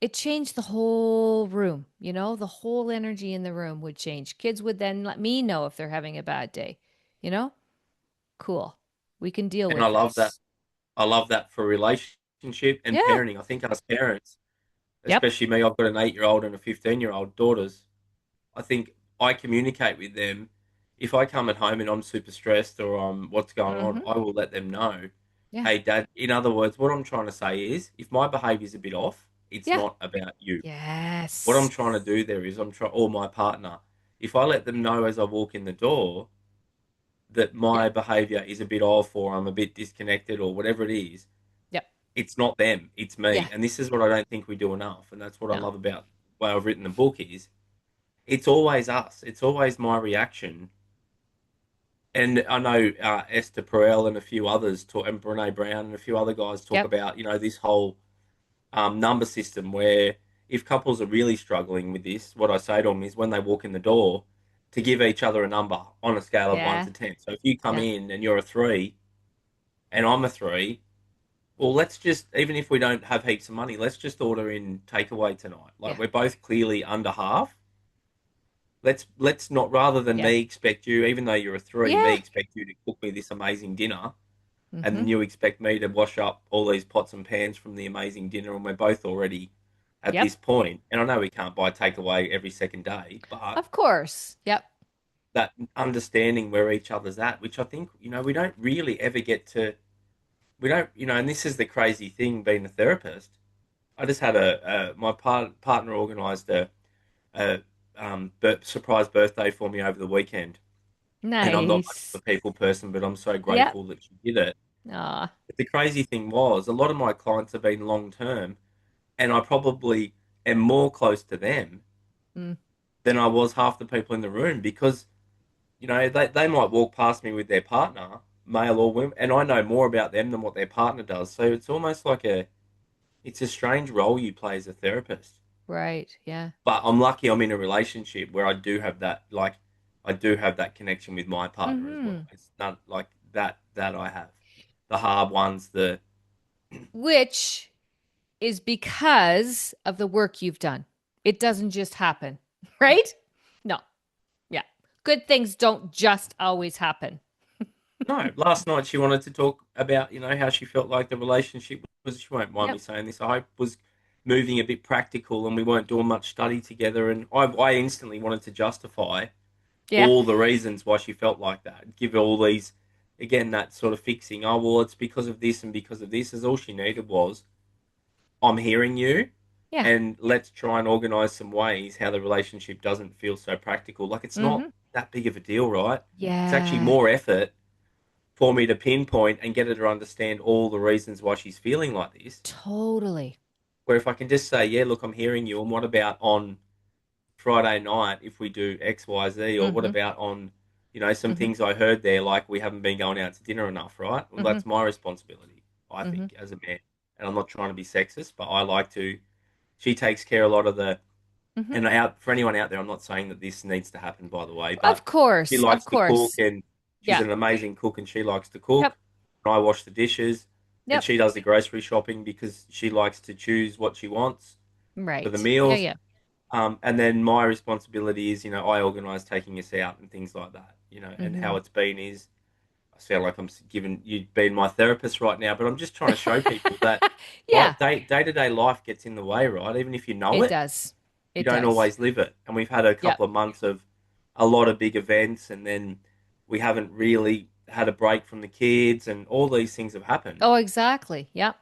it changed the whole room. The whole energy in the room would change. Kids would then let me know if they're having a bad day. You know, cool. We can deal And I with love that. this. I love that for relationship and Yeah. parenting. I think us parents, Yep. especially me, I've got an 8-year-old and a 15-year-old daughters. I think I communicate with them. If I come at home and I'm super stressed or I'm what's going on, Mm-hmm. I will let them know, Yeah. hey, Dad, in other words, what I'm trying to say is if my behavior's a bit off, it's Yeah. not about you. What I'm Yes. trying to do there is or my partner, if I let them know as I walk in the door that Yeah. my behavior is a bit off or I'm a bit disconnected or whatever it is, Yep. it's not them, it's Yeah. me. And this is what I don't think we do enough. And that's what I No. love about why I've written the book is it's always us. It's always my reaction. And I know Esther Perel and a few others talk, and Brene Brown and a few other guys talk Yep. about, this whole number system where if couples are really struggling with this, what I say to them is when they walk in the door to give each other a number on a scale of 1 Yeah. to 10. So if you come Yeah. in and you're a 3 and I'm a 3, well, let's just, even if we don't have heaps of money, let's just order in takeaway tonight. Like Yeah. we're both clearly under half. Let's not, rather than Yeah. me expect you, even though you're a 3, me Yeah. expect you to cook me this amazing dinner, and Mm-hmm. then you expect me to wash up all these pots and pans from the amazing dinner, and we're both already at Yep. this point. And I know we can't buy takeaway every second day, but Of course. Yep. that understanding where each other's at, which I think, we don't really ever get to, we don't, and this is the crazy thing being a therapist. I just had my partner organised a surprise birthday for me over the weekend, and I'm not much of Nice. a people person, but I'm so Yep. grateful that she did it. Ah. But the crazy thing was, a lot of my clients have been long term, and I probably am more close to them Mm. than I was half the people in the room because they might walk past me with their partner, male or women, and I know more about them than what their partner does. So it's almost like it's a strange role you play as a therapist. Right. Yeah. But I'm lucky I'm in a relationship where I do have that, like, I do have that connection with my partner as Mm-hmm. well. It's not like that I have. The hard ones, Which is because of the work you've done. It doesn't just happen, right? No. Yeah. Good things don't just always happen. no, last night she wanted to talk about, how she felt like the relationship was, she won't mind me Yep. saying this, I hope was moving a bit practical and we weren't doing much study together. And I instantly wanted to justify Yeah. all the reasons why she felt like that. Give her all these, again, that sort of fixing, oh, well, it's because of this and because of this, as all she needed was, I'm hearing you Yeah. and let's try and organize some ways how the relationship doesn't feel so practical. Like it's not Mm-hmm. that big of a deal, right? It's actually Yeah. more effort for me to pinpoint and get her to understand all the reasons why she's feeling like this. Totally. Where if I can just say, yeah, look, I'm hearing you, and what about on Friday night if we do X, Y, Z, or what Mm-hmm. about on Some Mm-hmm. things I heard there, like we haven't been going out to dinner enough, right? Well, Mm-hmm. that's my responsibility, I Mm-hmm. think, as a man. And I'm not trying to be sexist, but I like to. She takes care a lot of the. Mm-hmm. And out for anyone out there, I'm not saying that this needs to happen, by the way, Of but she course. Of likes to cook, course. and she's Yeah. an amazing cook, and she likes to Yep. cook. And I wash the dishes, and Yep. she does the grocery shopping because she likes to choose what she wants for the Right. Yeah. meals. Yeah. And then my responsibility is, I organise taking us out and things like that, and Mm-hmm. how it's been is I sound like I'm giving you being my therapist right now, but I'm just trying to show people that Yeah. day to day life gets in the way, right? Even if you know It it, does. you It don't does. always live it. And we've had a Yep. couple of months of a lot of big events, and then we haven't really had a break from the kids, and all these things have happened. Oh, exactly. Yep.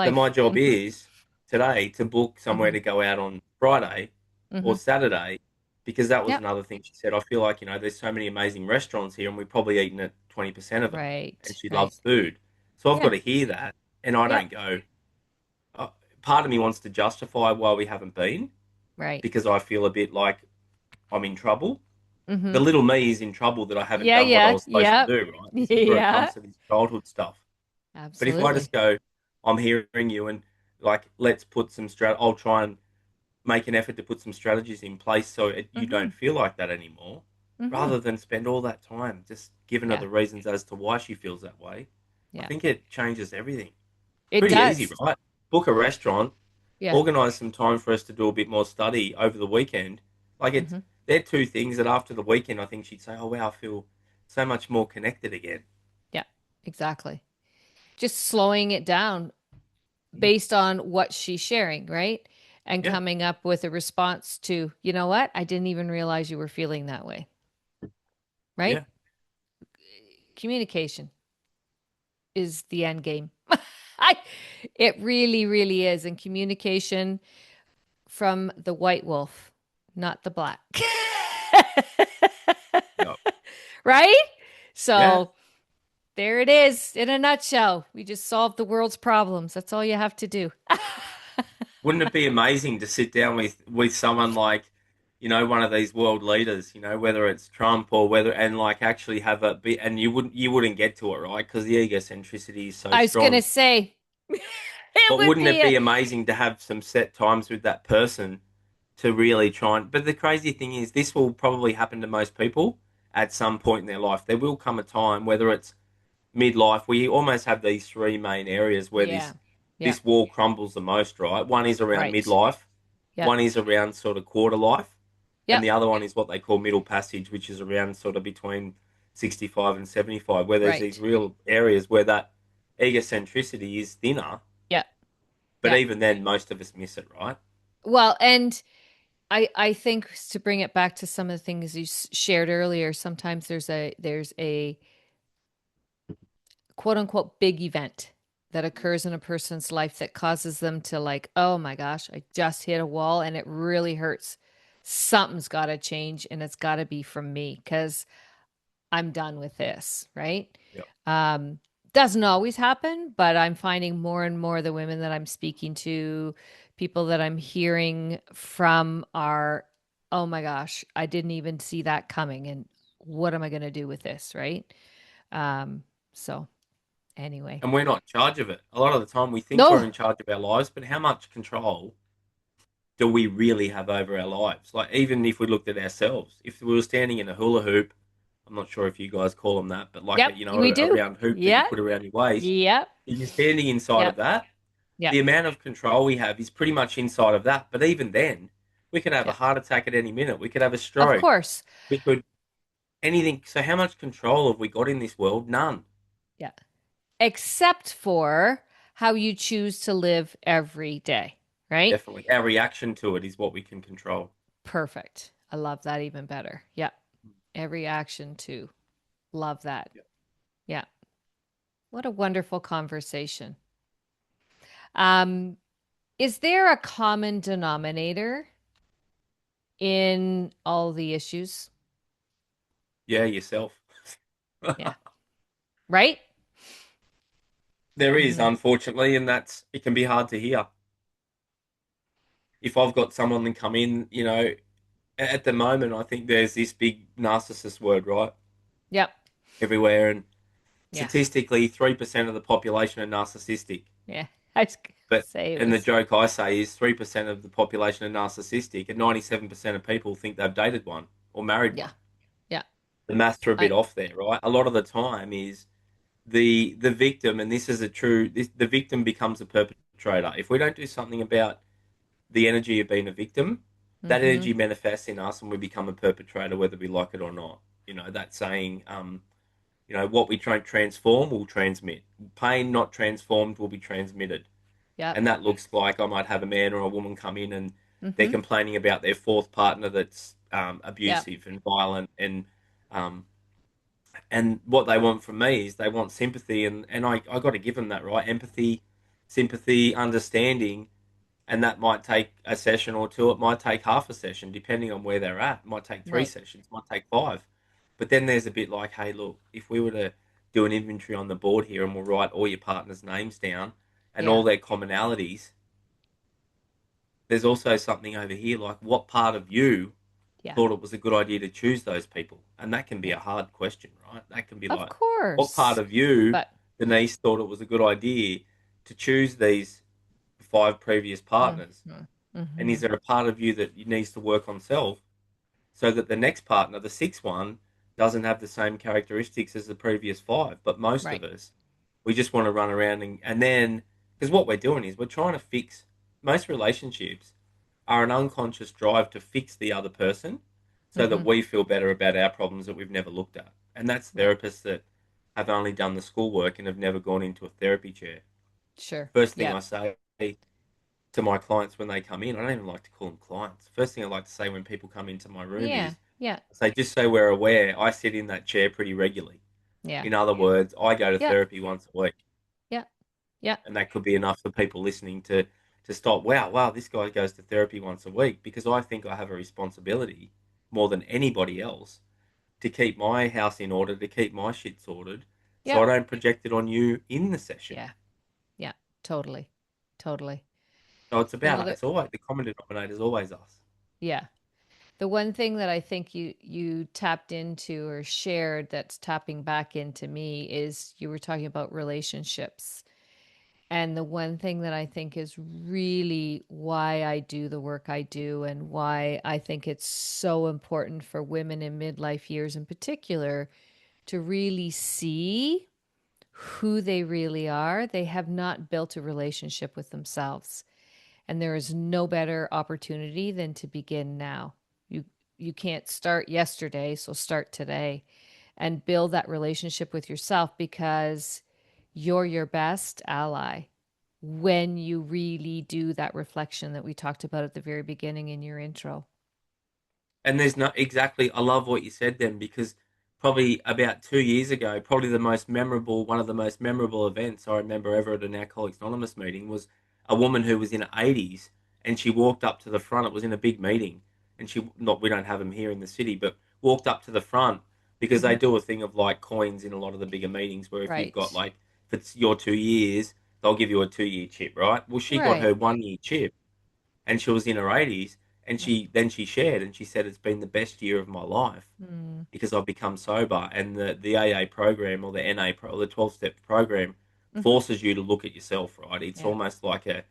So my Life. job is today to book somewhere Mm-hmm. to go out on Friday Mm-hmm. or Saturday, because that was Yep. another thing she said. I feel like, there's so many amazing restaurants here, and we've probably eaten at 20% of them. And Right. she Right. loves food. So I've got Yeah. to hear that. And I Yep. don't go, uh, part of me wants to justify why we haven't been, Right. because I feel a bit like I'm in trouble. Mm-hmm. The little me is in trouble that I haven't Yeah. done what I Yeah. was supposed to Yep. do, right? This is where it Yeah. comes to this childhood stuff. But if I Absolutely. just go, I'm hearing you, and like, let's put some I'll try and make an effort to put some strategies in place so you Mm-hmm. don't feel like that anymore, Mm-hmm. rather than spend all that time just giving her Yeah. the reasons as to why she feels that way. I Yeah. think it changes everything. It Pretty easy, does. right? Book a restaurant, Yeah. organize some time for us to do a bit more study over the weekend. Like, Mm-hmm. they're two things that after the weekend, I think she'd say, "Oh wow, I feel so much more connected again." Yeah. Exactly. Just slowing it down Mm. based on what she's sharing, right? And Yeah, coming up with a response to, you know what? I didn't even realize you were feeling that way, right? yeah, Communication is the end game. I, it really, really is. And communication from the white wolf, not the black. yeah, Right? yeah. So there it is in a nutshell. We just solved the world's problems. That's all you have to do. Wouldn't it be amazing to sit down with someone like, one of these world leaders, whether it's Trump or whether, and like actually have a bit, and you wouldn't get to it, right? Because the egocentricity is so I was going to strong. say, it But would wouldn't be it a, be amazing to have some set times with that person to really try and, but the crazy thing is this will probably happen to most people at some point in their life. There will come a time, whether it's midlife, we almost have these three main areas where yeah. this Yeah. this wall crumbles the most, right? One is around Right. midlife, Yep. one is around sort of quarter life, and Yep. the other one is what they call middle passage, which is around sort of between 65 and 75, where there's these Right. real areas where that egocentricity is thinner, Yep. but Yep. even then most of us miss it, right? Well, and I think to bring it back to some of the things you shared earlier, sometimes there's a quote unquote big event that occurs in a person's life that causes them to like, oh my gosh, I just hit a wall and it really hurts. Something's got to change and it's got to be from me because I'm done with this, right? Yeah. Um, doesn't always happen, but I'm finding more and more the women that I'm speaking to, people that I'm hearing from are, oh my gosh, I didn't even see that coming. And what am I going to do with this, right? Um, so anyway, And we're not in charge of it. A lot of the time we think we're no, in charge of our lives, but how much control do we really have over our lives? Like, even if we looked at ourselves, if we were standing in a hula hoop, I'm not sure if you guys call them that, but like yep, we a do. round hoop that you Yeah, put around your waist, yep, if you're standing inside of yep, that, yep, the amount of control we have is pretty much inside of that. But even then, we could have a yep. heart attack at any minute. We could have a Of stroke. course. We could anything. So, how much control have we got in this world? None. Yeah. Except for how you choose to live every day, right? Definitely. Our reaction to it is what we can control. Perfect. I love that even better. Yeah. Every action too. Love that. Yeah. Yeah. What a wonderful conversation. Um, is there a common denominator in all the issues? Yeah, yourself. Yeah. Right? There is, Yeah. unfortunately, and it can be hard to hear. If I've got someone that come in, at the moment, I think there's this big narcissist word, right? Yep. everywhere. And Yeah. statistically, 3% of the population are narcissistic. Yeah. I was gonna But say it and the was. joke I say is 3% of the population are narcissistic, and 97% of people think they've dated one or married Yeah. one. Yeah. The maths are a bit I. off there, right? A lot of the time is the victim, and this is a true. The victim becomes a perpetrator. If we don't do something about the energy of being a victim, that Mm-hmm. energy manifests in us, and we become a perpetrator, whether we like it or not. That saying. What we try and transform will transmit. Pain not transformed will be transmitted. Yep. And that looks like I might have a man or a woman come in and they're Mm-hmm. complaining about their fourth partner that's Yep. abusive and violent, um, and what they want from me is they want sympathy, and I got to give them that, right? Empathy, sympathy, understanding, and that might take a session or two. It might take half a session, depending on where they're at. It might take three Right. sessions, it might take five. But then there's a bit like, hey, look, if we were to do an inventory on the board here and we'll write all your partners' names down and all Yeah. their commonalities, there's also something over here like what part of you Yeah. thought it was a good idea to choose those people? And that can be Yeah. a hard question, right? That can be Of like, what part course. of you, But. Denise, thought it was a good idea to choose these five previous partners? Mm-hmm. And Mm-hmm. is there a part of you that needs to work on self so that the next partner, the sixth one, doesn't have the same characteristics as the previous five? But most of Right. us, we just want to run around and then, because what we're doing is we're trying to fix most relationships are an unconscious drive to fix the other person so that Mm-hmm. we feel better about our problems that we've never looked at. And that's Right. therapists that have only done the schoolwork and have never gone into a therapy chair. Sure. First thing Yeah. I say to my clients when they come in, I don't even like to call them clients. First thing I like to say when people come into my room Yeah. is, Yeah. I say, just so we're aware, I sit in that chair pretty regularly. Yeah. In other words, I go to Yeah. therapy once a week. Yeah. Yeah. And that could be enough for people listening to stop. Wow, this guy goes to therapy once a week, because I think I have a responsibility more than anybody else to keep my house in order, to keep my shit sorted, so Yeah. I don't project it on you in the session. Yeah. Yeah. Totally. Totally. So it's You know about that. it's always the common denominator is always us. Yeah. The one thing that I think you tapped into or shared that's tapping back into me is you were talking about relationships. And the one thing that I think is really why I do the work I do and why I think it's so important for women in midlife years in particular to really see who they really are. They have not built a relationship with themselves. And there is no better opportunity than to begin now. You you can't start yesterday, so start today and build that relationship with yourself because you're your best ally when you really do that reflection that we talked about at the very beginning in your intro. And there's no exactly. I love what you said then, because probably about 2 years ago, probably one of the most memorable events I remember ever at an Alcoholics Anonymous meeting was a woman who was in her 80s, and she walked up to the front. It was in a big meeting, and she not we don't have them here in the city, but walked up to the front because Mm-hmm. they do a thing of like coins in a lot of the bigger meetings where if you've got Right. like if it's your 2 years, they'll give you a 2 year chip, right? Well, she got Right. her 1 year chip and she was in her 80s, and Right. she shared and she said it's been the best year of my life Mm. because I've become sober, and the AA program or the NA or the 12 step program Mm-hmm. forces you to look at yourself, right? It's Yeah. almost like a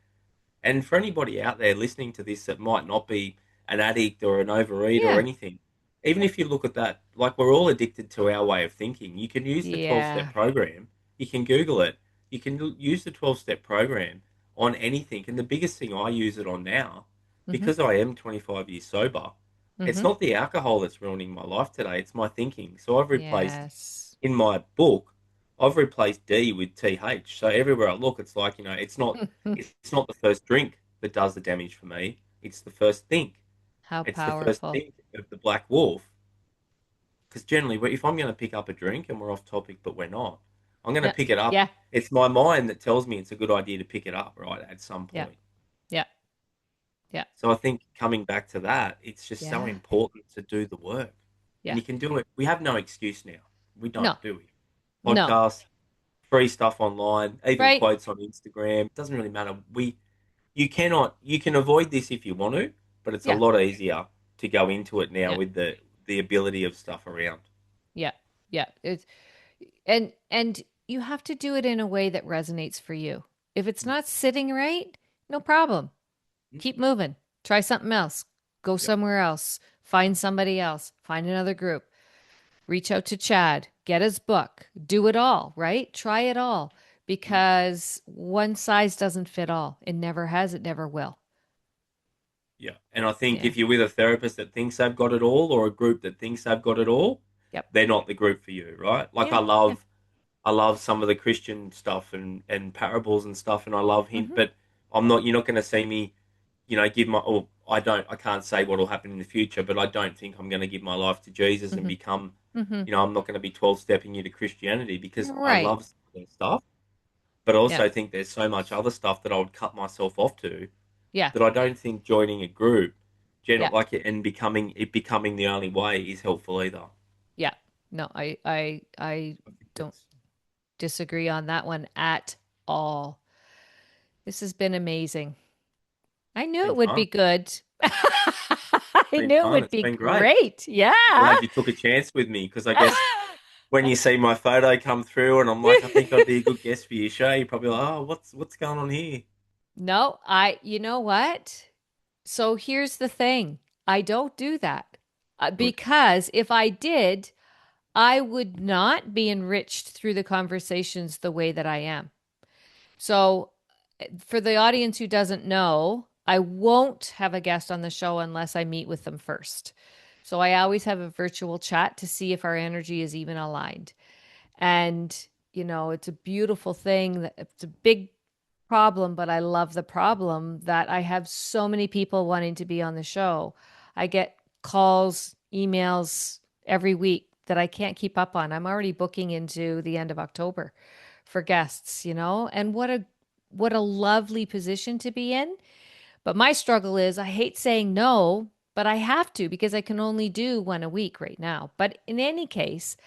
and for anybody out there listening to this that might not be an addict or an overeater or Yeah. anything, even if you look at that, like we're all addicted to our way of thinking. You can use the 12 step Yeah. program, you can Google it, you can use the 12 step program on anything. And the biggest thing I use it on now, Mm-hmm. because I am 25 years sober, it's Mm-hmm. not the alcohol that's ruining my life today, it's my thinking. So I've replaced Yes. in my book, I've replaced D with TH. So everywhere I look, it's like, it's not the first drink that does the damage for me. It's the first think. How It's the first powerful. think of the black wolf. Because generally, if I'm going to pick up a drink and we're off topic, but we're not, I'm going to Yeah. pick it up. Yeah. It's my mind that tells me it's a good idea to pick it up, right, at some Yeah. point. Yeah. Yeah. So I think coming back to that, it's just so Yeah. important to do the work. And Yeah. you can do it. We have no excuse now. We No. don't, do we? No. Podcasts, free stuff online, even Right? quotes on Instagram. It doesn't really matter. You can avoid this if you want to, but it's a Yeah. lot easier to go into it now Yeah. with the ability of stuff around. Yeah. Yeah. And you have to do it in a way that resonates for you. If it's Mm. not sitting right, no problem. Mm. Keep moving. Try something else. Go Yep. somewhere else. Find somebody else. Find another group. Reach out to Chad. Get his book. Do it all, right? Try it all Mm. because one size doesn't fit all. It never has, it never will. Yeah. And I think Yeah. if you're with a therapist that thinks they've got it all or a group that thinks they've got it all, Yep. they're not the group for you, right? Like Yeah. Yeah. I love some of the Christian stuff and parables and stuff and I love him, Mm-hmm. but you're not going to see me, give my or I can't say what will happen in the future, but I don't think I'm going to give my life to Jesus and Mm-hmm. become, Mm-hmm. I'm not going to be 12 stepping into Christianity because I Right. love some of their stuff, but I Yeah. also think there's so much other stuff that I would cut myself off to Yeah. that I don't think joining a group, Yeah. like it and becoming the only way is helpful either. Yeah. No, I I think don't it's disagree on that one at all. This has been amazing. I knew it been would be fun. good. I Been knew it fun. would It's be been great. great. Yeah. Glad you took a chance with me because I guess when you see my photo come through and I'm like, I think I'd be a good guest for your show, you're probably like, oh, what's going on here? No, you know what? So here's the thing. I don't do that Good. because if I did, I would not be enriched through the conversations the way that I am. So, for the audience who doesn't know, I won't have a guest on the show unless I meet with them first. So, I always have a virtual chat to see if our energy is even aligned. And, it's a beautiful thing. It's a big problem, but I love the problem that I have so many people wanting to be on the show. I get calls, emails every week that I can't keep up on. I'm already booking into the end of October for guests, and what a lovely position to be in. But my struggle is I hate saying no, but I have to because I can only do one a week right now. But in any case,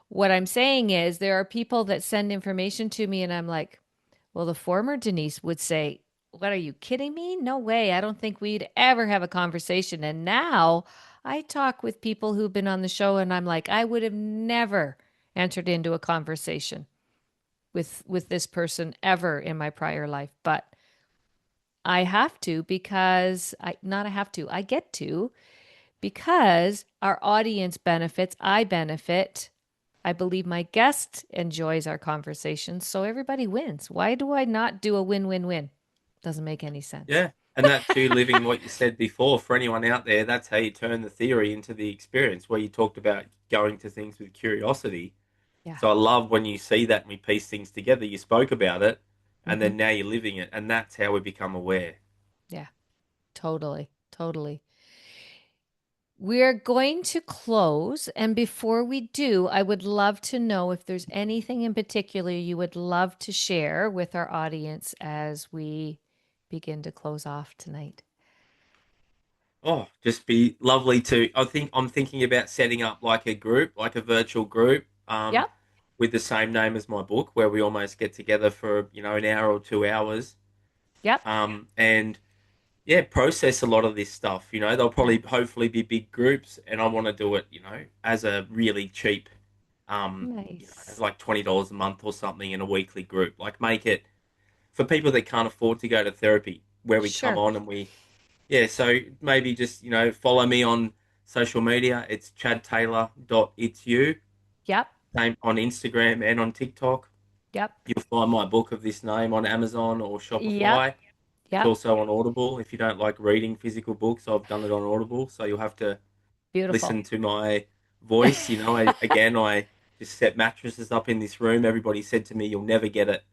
what I'm saying is there are people that send information to me and I'm like, well, the former Denise would say, what are you kidding me? No way. I don't think we'd ever have a conversation. And now I talk with people who've been on the show and I'm like, I would have never entered into a conversation with this person ever in my prior life, but I have to because I not I have to, I get to because our audience benefits, I benefit. I believe my guest enjoys our conversations, so everybody wins. Why do I not do a win-win-win? Doesn't make any sense. Yeah. And that too, living what you said before, for anyone out there, that's how you turn the theory into the experience, where you talked about going to things with curiosity. Yeah. So I love when you see that and we piece things together. You spoke about it, and Hmm. then now you're living it, and that's how we become aware. Yeah. Totally. Totally. We're going to close. And before we do, I would love to know if there's anything in particular you would love to share with our audience as we begin to close off tonight. Oh, just be lovely to. I think I'm thinking about setting up like a group, like a virtual group, Yep. with the same name as my book, where we almost get together for an hour or 2 hours, Yep. and yeah, process a lot of this stuff. They'll Yeah. probably hopefully be big groups, and I want to do it, as a really cheap, Nice. like $20 a month or something in a weekly group. Like make it for people that can't afford to go to therapy, where we come Sure. on and yeah, so maybe just, follow me on social media. It's chadtaylor.itsyou. Yep. Same on Instagram and on TikTok. Yep. You'll find my book of this name on Amazon or Yep. Shopify. It's Yep. also on Audible. If you don't like reading physical books, I've done it on Audible. So you'll have to Beautiful. listen to my voice. I just set mattresses up in this room. Everybody said to me, you'll never get it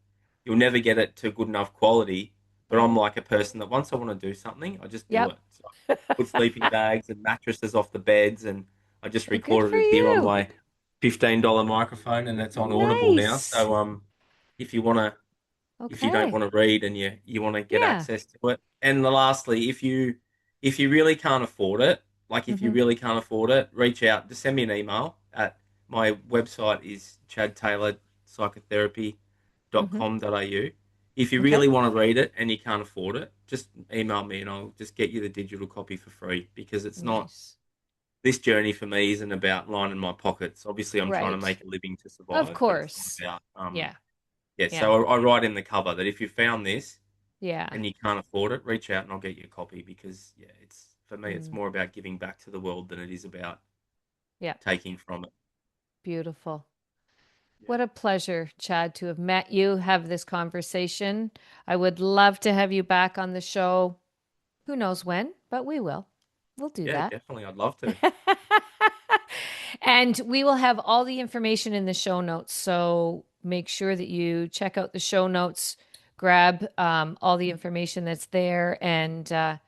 to good enough quality. But I'm like a person that once I want to do something, I just do Yep. it. So I put sleeping bags and mattresses off the beds, and I just Well, good recorded for it here on you. my $15 microphone, and it's on Audible now. Nice. So if you want to if you don't Okay. want to read and you want to get Yeah. access to it. And lastly, if you really can't afford it, like if you Hmm. really can't afford it, reach out. Just send me an email at my website is Hmm. chadtaylor.psychotherapy.com.au. If you Okay. really want to read it and you can't afford it, just email me and I'll just get you the digital copy for free because it's not Nice. this journey for me isn't about lining my pockets. Obviously, I'm trying to Right. make a living to Of survive, but it's not course. about Yeah. yeah. Yeah. So I write in the cover that if you found this Yeah. and you can't afford it, reach out and I'll get you a copy because yeah, it's for me, it's Mm. more about giving back to the world than it is about Yeah. taking from it. Beautiful. Yeah, What a pleasure, Chad, to have met you, have this conversation. I would love to have you back on the show. Who knows when, but we will. We'll do yeah, that. definitely. I'd love to. And we will have all the information in the show notes. So make sure that you check out the show notes, grab all the information that's there, and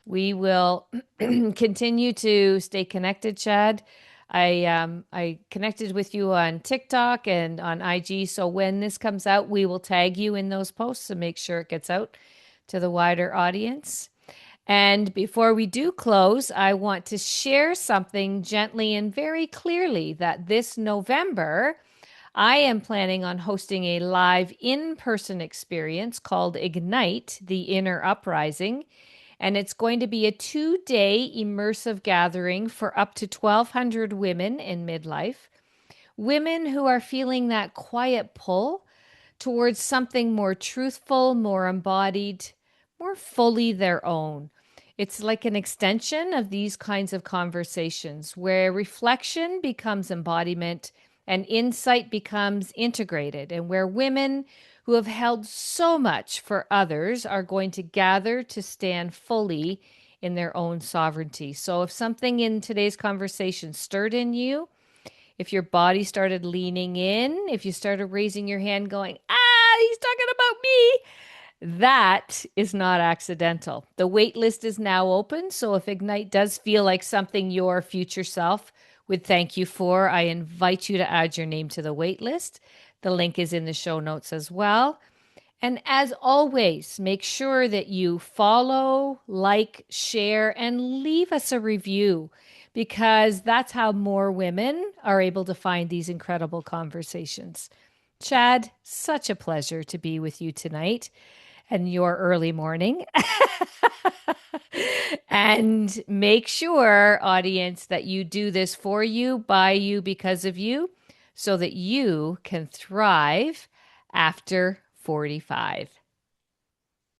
we will continue to stay connected, Chad. I connected with you on TikTok and on IG. So when this comes out, we will tag you in those posts to make sure it gets out to the wider audience. And before we do close, I want to share something gently and very clearly that this November, I am planning on hosting a live in person experience called Ignite the Inner Uprising. And it's going to be a 2 day immersive gathering for up to 1,200 women in midlife, women who are feeling that quiet pull towards something more truthful, more embodied, more fully their own. It's like an extension of these kinds of conversations where reflection becomes embodiment and insight becomes integrated, and where women who have held so much for others are going to gather to stand fully in their own sovereignty. So, if something in today's conversation stirred in you, if your body started leaning in, if you started raising your hand going, he's talking about me, that is not accidental. The wait list is now open. So if Ignite does feel like something your future self would thank you for, I invite you to add your name to the wait list. The link is in the show notes as well. And as always, make sure that you follow, like, share, and leave us a review because that's how more women are able to find these incredible conversations. Chad, such a pleasure to be with you tonight and your early morning. And make sure, audience, that you do this for you, by you, because of you, so that you can thrive after 45.